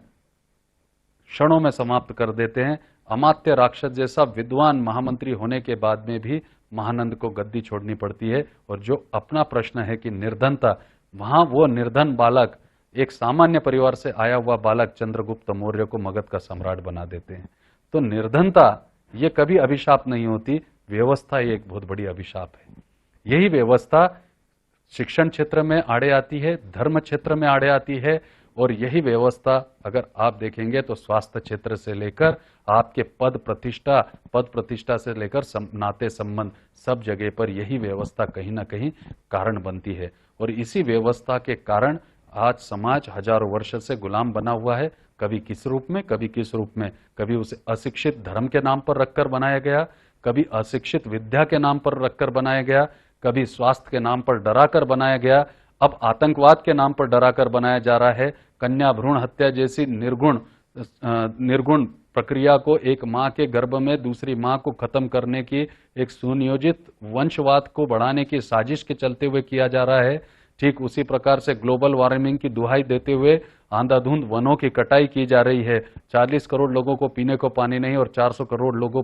क्षणों में समाप्त कर देते हैं। अमात्य राक्षस जैसा विद्वान महामंत्री होने के बाद में भी महानंद को गद्दी छोड़नी पड़ती है। और जो अपना प्रश्न है कि निर्धनता, वहां वो निर्धन बालक, एक सामान्य परिवार से आया हुआ बालक चंद्रगुप्त मौर्य को मगध का सम्राट बना देते हैं। तो निर्धनता ये कभी अभिशाप नहीं होती, व्यवस्था ये एक बहुत बड़ी अभिशाप है। यही व्यवस्था शिक्षण क्षेत्र में आड़े आती है, धर्म क्षेत्र में आड़े आती है, और यही व्यवस्था अगर आप देखेंगे तो स्वास्थ्य क्षेत्र से लेकर आपके पद प्रतिष्ठा से लेकर नाते संबंध सब जगह पर यही व्यवस्था कहीं ना कहीं कारण बनती है। और इसी व्यवस्था के कारण आज समाज हजारों वर्ष से गुलाम बना हुआ है। कभी किस रूप में, कभी उसे अशिक्षित धर्म के नाम पर रखकर बनाया गया, कभी अशिक्षित विद्या के नाम पर रखकर बनाया गया, कभी स्वास्थ्य के नाम पर डराकर बनाया गया, अब आतंकवाद के नाम पर डराकर बनाया जा रहा है। कन्या भ्रूण हत्या जैसी निर्गुण प्रक्रिया को एक मां के गर्भ में दूसरी मां को खत्म करने की एक सुनियोजित वंशवाद को बढ़ाने की साजिश के चलते हुए किया जा रहा है। ठीक उसी प्रकार से ग्लोबल वार्मिंग की दुहाई देते हुए अंधाधुंध वनों की कटाई की जा रही है। 40 करोड़ लोगों को पीने को पानी नहीं और 400 करोड़ लोगों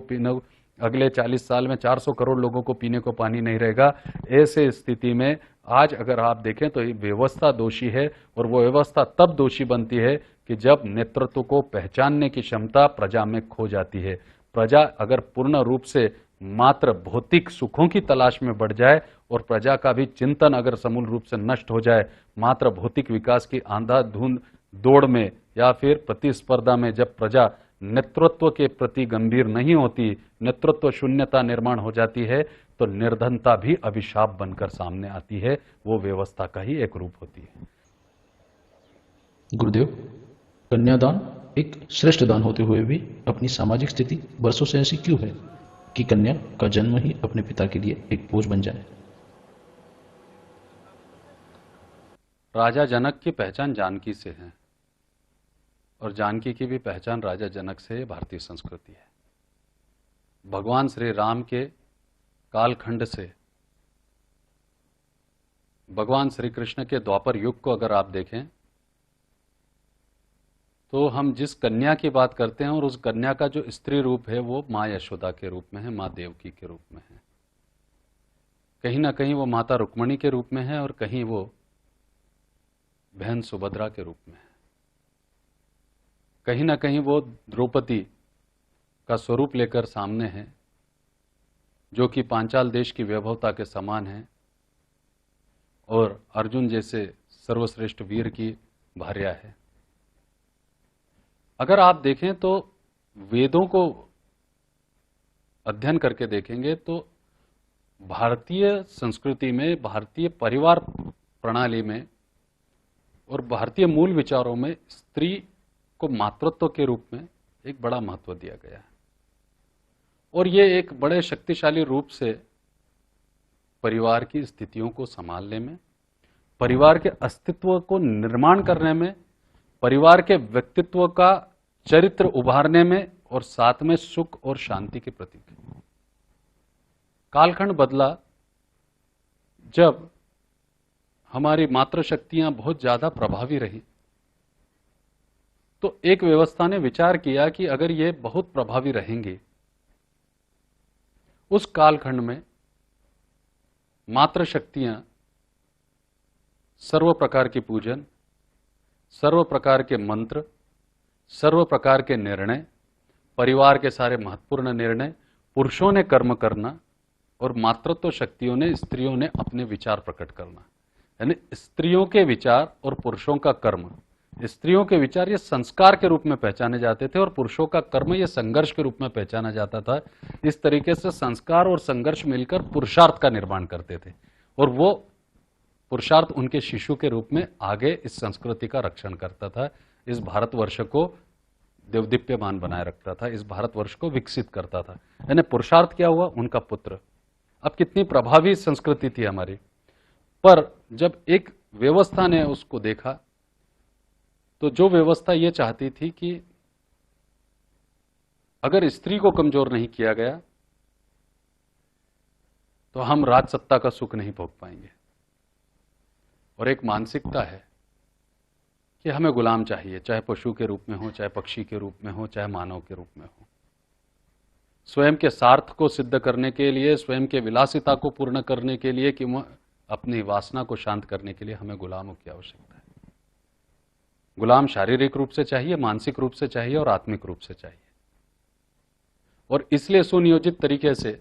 अगले 40 साल में 400 करोड़ लोगों को पीने को पानी नहीं रहेगा। ऐसे स्थिति में आज अगर आप देखें तो ये व्यवस्था दोषी है, और वो व्यवस्था तब दोषी बनती है कि जब नेतृत्व को पहचानने की क्षमता प्रजा में खो जाती है। प्रजा अगर पूर्ण रूप से मात्र भौतिक सुखों की तलाश में बढ़ जाए और प्रजा का भी चिंतन अगर समूल रूप से नष्ट हो जाए, मात्र भौतिक विकास की आंधाधुंध दौड़ में या फिर प्रतिस्पर्धा में जब प्रजा नेतृत्व के प्रति गंभीर नहीं होती, नेतृत्व शून्यता निर्माण हो जाती है, तो निर्धनता भी अभिशाप बनकर सामने आती है। वो व्यवस्था का ही एक रूप होती है। गुरुदेव, कन्यादान एक श्रेष्ठ दान होते हुए भी अपनी सामाजिक स्थिति वर्षों से ऐसी क्यों है कि कन्या का जन्म ही अपने पिता के लिए एक बोझ बन जाए? राजा जनक की पहचान जानकी से है, और जानकी की भी पहचान राजा जनक से भारतीय संस्कृति है। भगवान श्री राम के कालखंड से भगवान श्री कृष्ण के द्वापर युग को अगर आप देखें तो हम जिस कन्या की बात करते हैं और उस कन्या का जो स्त्री रूप है वो मां यशोदा के रूप में है, मां देवकी के रूप में है। कहीं ना कहीं वो माता रुक्मणी के रूप में है और कहीं वो बहन सुभद्रा के रूप में है। कहीं ना कहीं वो द्रौपदी का स्वरूप लेकर सामने है, जो कि पांचाल देश की वैभवता के समान है और अर्जुन जैसे सर्वश्रेष्ठ वीर की भार्या है। अगर आप देखें तो वेदों को अध्ययन करके देखेंगे तो भारतीय संस्कृति में, भारतीय परिवार प्रणाली में और भारतीय मूल विचारों में स्त्री को मातृत्व के रूप में एक बड़ा महत्व दिया गया है, और ये एक बड़े शक्तिशाली रूप से परिवार की स्थितियों को संभालने में, परिवार के अस्तित्व को निर्माण करने में, परिवार के व्यक्तित्व का चरित्र उभारने में और साथ में सुख और शांति के प्रतीक है। कालखंड बदला जब हमारी मातृशक्तियां बहुत ज्यादा प्रभावी रही, तो एक व्यवस्था ने विचार किया कि अगर ये बहुत प्रभावी रहेंगी, उस कालखंड में मातृशक्तियां सर्व प्रकार की पूजन, सर्व प्रकार के मंत्र, सर्व प्रकार के निर्णय, परिवार के सारे महत्वपूर्ण निर्णय पुरुषों ने कर्म करना और मातृत्व शक्तियों ने, स्त्रियों ने अपने विचार प्रकट करना। यानी स्त्रियों के विचार और पुरुषों का कर्म, स्त्रियों के विचार ये संस्कार के रूप में पहचाने जाते थे और पुरुषों का कर्म ये संघर्ष के रूप में पहचाना जाता था। इस तरीके से संस्कार और संघर्ष मिलकर पुरुषार्थ का निर्माण करते थे, और वो पुरुषार्थ उनके शिशु के रूप में आगे इस संस्कृति का रक्षण करता था, इस भारतवर्ष को देवदीप्यमान बनाए रखता था, इस भारतवर्ष को विकसित करता था। यानी पुरुषार्थ क्या हुआ? उनका पुत्र। अब कितनी प्रभावी संस्कृति थी हमारी, पर जब एक व्यवस्था ने उसको देखा तो जो व्यवस्था ये चाहती थी कि अगर स्त्री को कमजोर नहीं किया गया तो हम राजसत्ता का सुख नहीं भोग पाएंगे, और एक मानसिकता है कि हमें गुलाम चाहिए, चाहे पशु के रूप में हो, चाहे पक्षी के रूप में हो, चाहे मानव के रूप में हो। स्वयं के स्वार्थ को सिद्ध करने के लिए, स्वयं के विलासिता को पूर्ण करने के लिए, कि अपनी वासना को शांत करने के लिए हमें गुलामों की आवश्यकता है। गुलाम शारीरिक रूप से चाहिए, मानसिक रूप से चाहिए और आत्मिक रूप से चाहिए। और इसलिए सुनियोजित तरीके से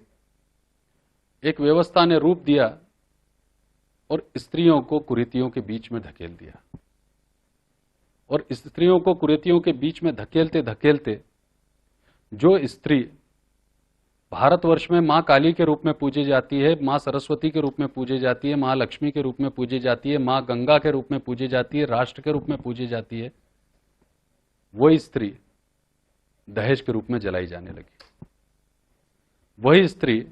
एक व्यवस्था ने रूप दिया और स्त्रियों को कुरीतियों के बीच में धकेल दिया, और स्त्रियों को कुरीतियों के बीच में धकेलते धकेलते जो स्त्री भारतवर्ष में मां काली के रूप में पूजी जाती है, मां सरस्वती के रूप में पूजी जाती है, मां लक्ष्मी के रूप में पूजी जाती है, मां गंगा के रूप में पूजी जाती है, राष्ट्र के रूप में पूजी जाती है, वही स्त्री दहेज के रूप में जलाई जाने लगी। वही स्त्री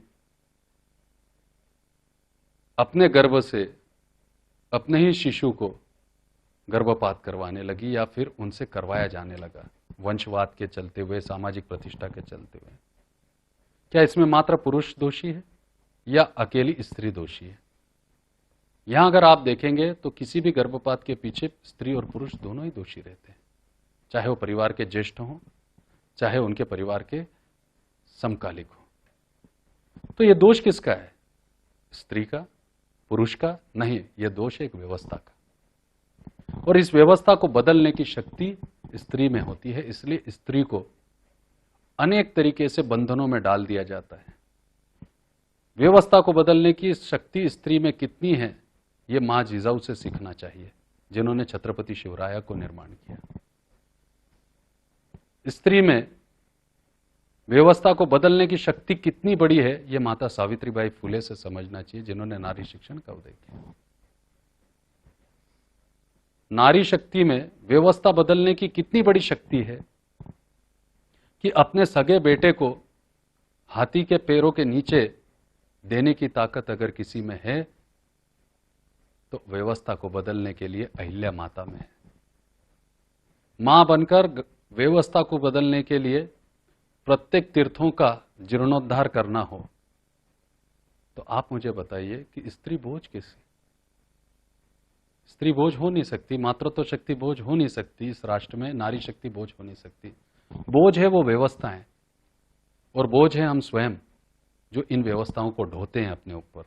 अपने गर्भ से अपने ही शिशु को गर्भपात करवाने लगी, या फिर उनसे करवाया जाने लगा, वंशवाद के चलते हुए, सामाजिक प्रतिष्ठा के चलते हुए। क्या इसमें मात्र पुरुष दोषी है या अकेली स्त्री दोषी है? यहां अगर आप देखेंगे तो किसी भी गर्भपात के पीछे स्त्री और पुरुष दोनों ही दोषी रहते हैं, चाहे वो परिवार के ज्येष्ठ हों, चाहे उनके परिवार के समकालिक हों। तो ये दोष किसका है? स्त्री का, पुरुष का? नहीं, यह दोष है एक व्यवस्था का। और इस व्यवस्था को बदलने की शक्ति स्त्री में होती है, इसलिए स्त्री को अनेक तरीके से बंधनों में डाल दिया जाता है। व्यवस्था को बदलने की शक्ति स्त्री में कितनी है, यह मां जिजाऊ से सीखना चाहिए, जिन्होंने छत्रपति शिवराया को निर्माण किया। स्त्री में व्यवस्था को बदलने की शक्ति कितनी बड़ी है, यह माता सावित्रीबाई फुले से समझना चाहिए, जिन्होंने नारी शिक्षण का उदय किया। नारी शक्ति में व्यवस्था बदलने की कितनी बड़ी शक्ति है कि अपने सगे बेटे को हाथी के पैरों के नीचे देने की ताकत अगर किसी में है तो व्यवस्था को बदलने के लिए अहिल्या माता में है। मां बनकर व्यवस्था को बदलने के लिए प्रत्येक तीर्थों का जीर्णोद्धार करना हो तो आप मुझे बताइए कि स्त्री बोझ किसी? स्त्री बोझ हो नहीं सकती, मातृत्व शक्ति बोझ हो नहीं सकती, इस राष्ट्र में नारी शक्ति बोझ हो नहीं सकती। बोझ है वो व्यवस्थाएं, और बोझ है हम स्वयं, जो इन व्यवस्थाओं को ढोते हैं अपने ऊपर,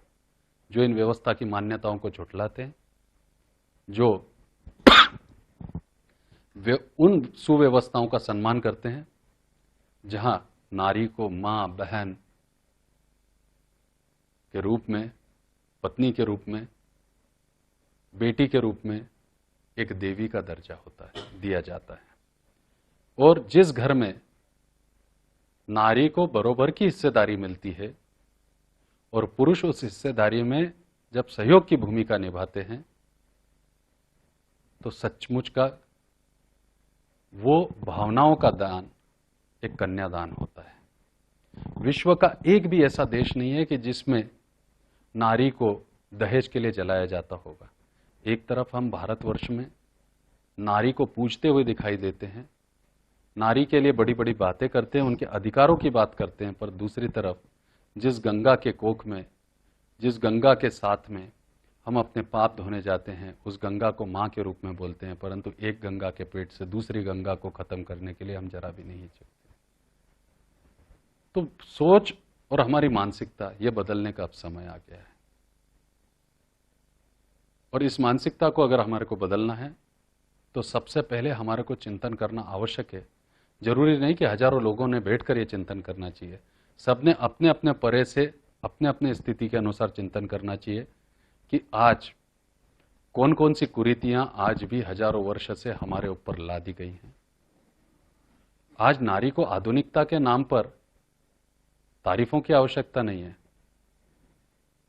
जो इन व्यवस्था की मान्यताओं को झुठलाते हैं, जो उन सुव्यवस्थाओं का सम्मान करते हैं जहां नारी को मां, बहन के रूप में, पत्नी के रूप में, बेटी के रूप में एक देवी का दर्जा होता है, दिया जाता है। और जिस घर में नारी को बराबर की हिस्सेदारी मिलती है और पुरुष उस हिस्सेदारी में जब सहयोग की भूमिका निभाते हैं तो सचमुच का वो भावनाओं का दान एक कन्यादान होता है। विश्व का एक भी ऐसा देश नहीं है कि जिसमें नारी को दहेज के लिए जलाया जाता होगा। एक तरफ हम भारतवर्ष में नारी को पूजते हुए दिखाई देते हैं, नारी के लिए बड़ी बड़ी बातें करते हैं, उनके अधिकारों की बात करते हैं, पर दूसरी तरफ जिस गंगा के कोख में, जिस गंगा के साथ में हम अपने पाप धोने जाते हैं, उस गंगा को मां के रूप में बोलते हैं, परंतु एक गंगा के पेट से दूसरी गंगा को खत्म करने के लिए हम जरा भी नहीं हिचकते। तो सोच और हमारी मानसिकता ये बदलने का अब समय आ गया है, और इस मानसिकता को अगर हमारे को बदलना है तो सबसे पहले हमारे को चिंतन करना आवश्यक है। जरूरी नहीं कि हजारों लोगों ने बैठकर ये चिंतन करना चाहिए, सबने अपने अपने परे से अपने अपने स्थिति के अनुसार चिंतन करना चाहिए कि आज कौन कौन सी कुरीतियां आज भी हजारों वर्ष से हमारे ऊपर लादी गई हैं। आज नारी को आधुनिकता के नाम पर तारीफों की आवश्यकता नहीं है।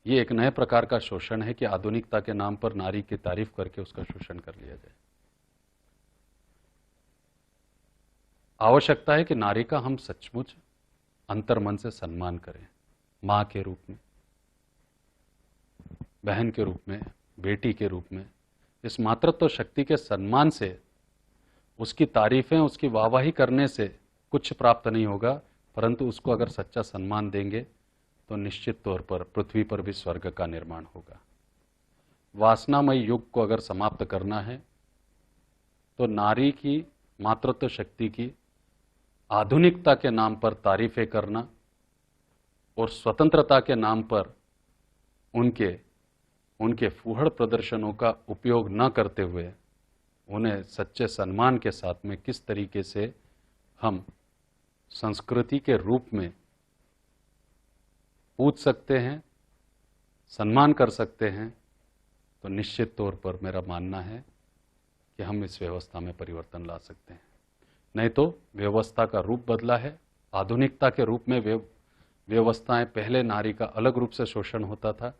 ये एक नए प्रकार का शोषण है कि आधुनिकता के नाम पर नारी की तारीफ करके उसका शोषण कर लिया जाए। आवश्यकता है कि नारी का हम सचमुच अंतर्मन से सम्मान करें, मां के रूप में, बहन के रूप में, बेटी के रूप में। इस मातृत्व शक्ति के सम्मान से, उसकी तारीफें, उसकी वाहवाही करने से कुछ प्राप्त नहीं होगा, परंतु उसको अगर सच्चा सम्मान देंगे तो निश्चित तौर पर पृथ्वी पर भी स्वर्ग का निर्माण होगा। वासनामय युग को अगर समाप्त करना है तो नारी की मातृत्व शक्ति की आधुनिकता के नाम पर तारीफें करना और स्वतंत्रता के नाम पर उनके फूहड़ प्रदर्शनों का उपयोग न करते हुए उन्हें सच्चे सम्मान के साथ में किस तरीके से हम संस्कृति के रूप में पूछ सकते हैं, सम्मान कर सकते हैं, तो निश्चित तौर पर मेरा मानना है कि हम इस व्यवस्था में परिवर्तन ला सकते हैं। नहीं तो व्यवस्था का रूप बदला है, आधुनिकता के रूप में व्यवस्थाएं, पहले नारी का अलग रूप से शोषण होता था,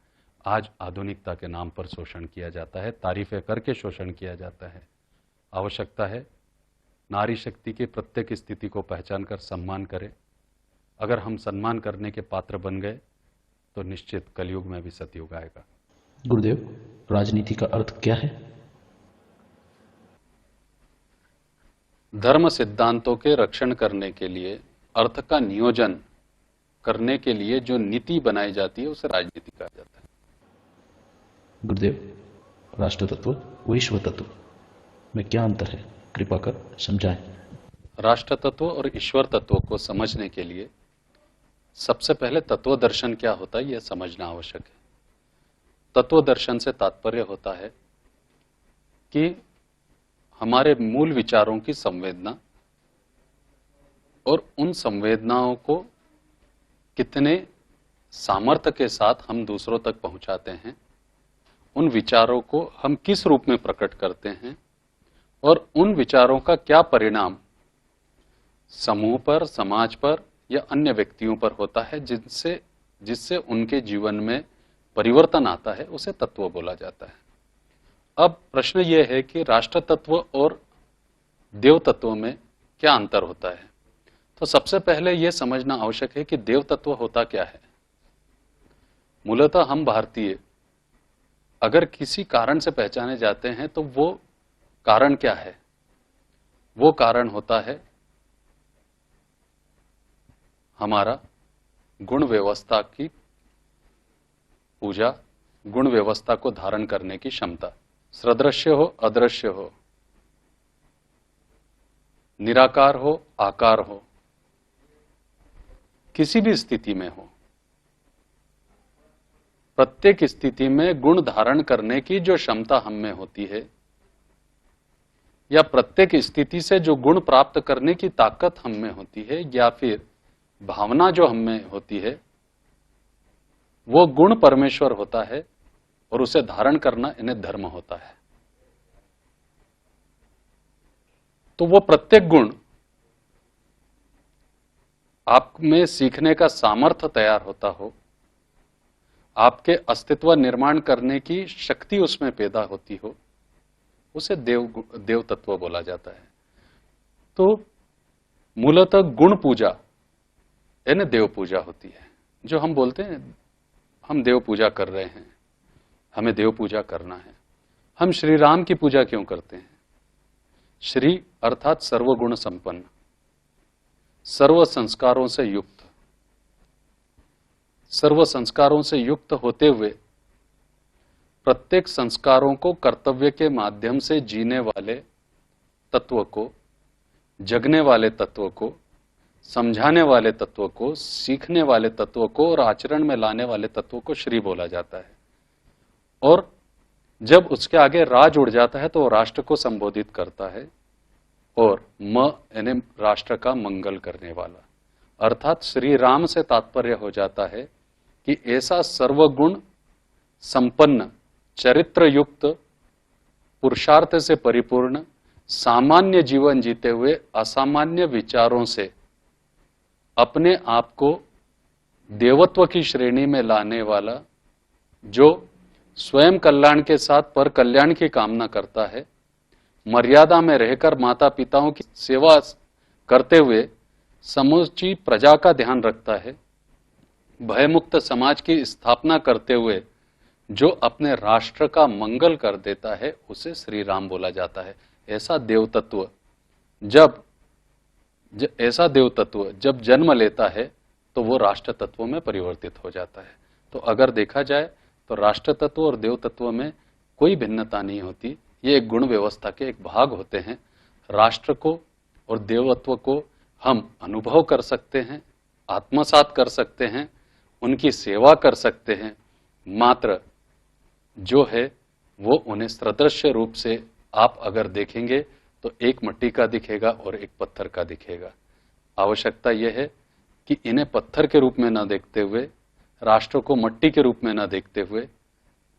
आज आधुनिकता के नाम पर शोषण किया जाता है, तारीफें करके शोषण किया जाता है। आवश्यकता है नारी शक्ति की प्रत्येक स्थिति को पहचान कर सम्मान करें। अगर हम सम्मान करने के पात्र बन गए तो निश्चित कलयुग में भी सतयुग आएगा। गुरुदेव, राजनीति का अर्थ क्या है? धर्म सिद्धांतों के रक्षण करने के लिए, अर्थ का नियोजन करने के लिए जो नीति बनाई जाती है उसे राजनीति कहा जाता है। गुरुदेव, राष्ट्र तत्व व ईश्वर तत्व में क्या अंतर है? कृपा कर समझाएं। राष्ट्र तत्व और ईश्वर तत्व को समझने के लिए सबसे पहले तत्व दर्शन क्या होता है यह समझना आवश्यक है। तत्व दर्शन से तात्पर्य होता है कि हमारे मूल विचारों की संवेदना और उन संवेदनाओं को कितने सामर्थ्य के साथ हम दूसरों तक पहुंचाते हैं, उन विचारों को हम किस रूप में प्रकट करते हैं और उन विचारों का क्या परिणाम समूह पर, समाज पर या अन्य व्यक्तियों पर होता है जिससे उनके जीवन में परिवर्तन आता है, उसे तत्व बोला जाता है। अब प्रश्न यह है कि राष्ट्र तत्व और देव तत्व में क्या अंतर होता है। तो सबसे पहले यह समझना आवश्यक है कि देव तत्व होता क्या है। मूलतः हम भारतीय अगर किसी कारण से पहचाने जाते हैं तो वो कारण क्या है? वो कारण होता है हमारा गुण व्यवस्था की पूजा, गुण व्यवस्था को धारण करने की क्षमता। सदृश्य हो, अदृश्य हो, निराकार हो, आकार हो, किसी भी स्थिति में हो, प्रत्येक स्थिति में गुण धारण करने की जो क्षमता हम में होती है या प्रत्येक स्थिति से जो गुण प्राप्त करने की ताकत हम में होती है या फिर भावना जो हम में होती है, वो गुण परमेश्वर होता है और उसे धारण करना इन्हें धर्म होता है। तो वो प्रत्येक गुण आप में सीखने का सामर्थ्य तैयार होता हो, आपके अस्तित्व निर्माण करने की शक्ति उसमें पैदा होती हो, उसे देव तत्व बोला जाता है। तो मूलतः गुण पूजा यानी देव पूजा होती है। जो हम बोलते हैं हम देव पूजा कर रहे हैं, हमें देव पूजा करना है। हम श्री राम की पूजा क्यों करते हैं? श्री अर्थात सर्वगुण संपन्न, सर्व संस्कारों से युक्त, सर्व संस्कारों से युक्त होते हुए प्रत्येक संस्कारों को कर्तव्य के माध्यम से जीने वाले तत्व को, जगने वाले तत्व को, समझाने वाले तत्व को, सीखने वाले तत्व को और आचरण में लाने वाले तत्व को श्री बोला जाता है। और जब उसके आगे रा जुड़ जाता है तो राष्ट्र को संबोधित करता है और म यानी राष्ट्र का मंगल करने वाला, अर्थात श्री राम से तात्पर्य हो जाता है कि ऐसा सर्वगुण संपन्न, चरित्र युक्त, पुरुषार्थ से परिपूर्ण, सामान्य जीवन जीते हुए असामान्य विचारों से अपने आप को देवत्व की श्रेणी में लाने वाला, जो स्वयं कल्याण के साथ पर कल्याण की कामना करता है, मर्यादा में रहकर माता पिताओं की सेवा करते हुए समूची प्रजा का ध्यान रखता है, भयमुक्त समाज की स्थापना करते हुए जो अपने राष्ट्र का मंगल कर देता है, उसे श्री राम बोला जाता है। ऐसा देव तत्व जब जन्म लेता है तो वो राष्ट्र तत्व में परिवर्तित हो जाता है। तो अगर देखा जाए तो राष्ट्र तत्व और देव तत्व में कोई भिन्नता नहीं होती, ये एक गुण व्यवस्था के एक भाग होते हैं। राष्ट्र को और देवत्व को हम अनुभव कर सकते हैं, आत्मसात कर सकते हैं, उनकी सेवा कर सकते हैं, मात्र जो है वो उन्हें सदृश्य रूप से आप अगर देखेंगे तो एक मिट्टी का दिखेगा और एक पत्थर का दिखेगा। आवश्यकता यह है कि इन्हें पत्थर के रूप में न देखते हुए, राष्ट्र को मिट्टी के रूप में न देखते हुए,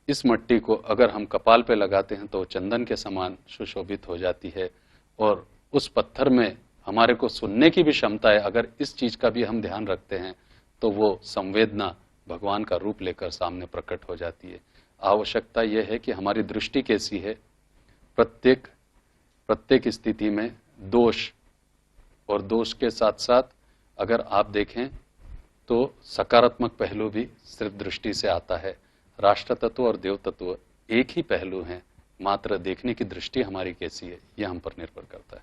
इस मिट्टी को अगर हम कपाल पे लगाते हैं तो चंदन के समान सुशोभित हो जाती है। और उस पत्थर में हमारे को सुनने की भी क्षमता है, अगर इस चीज का भी हम ध्यान रखते हैं तो वो संवेदना भगवान का रूप लेकर सामने प्रकट हो जाती है। आवश्यकता यह है कि हमारी दृष्टि कैसी है, प्रत्येक स्थिति में दोष, और दोष के साथ साथ अगर आप देखें तो सकारात्मक पहलू भी सिर्फ दृष्टि से आता है। राष्ट्र तत्व और देव तत्व एक ही पहलू हैं, मात्र देखने की दृष्टि हमारी कैसी है यह हम पर निर्भर करता है।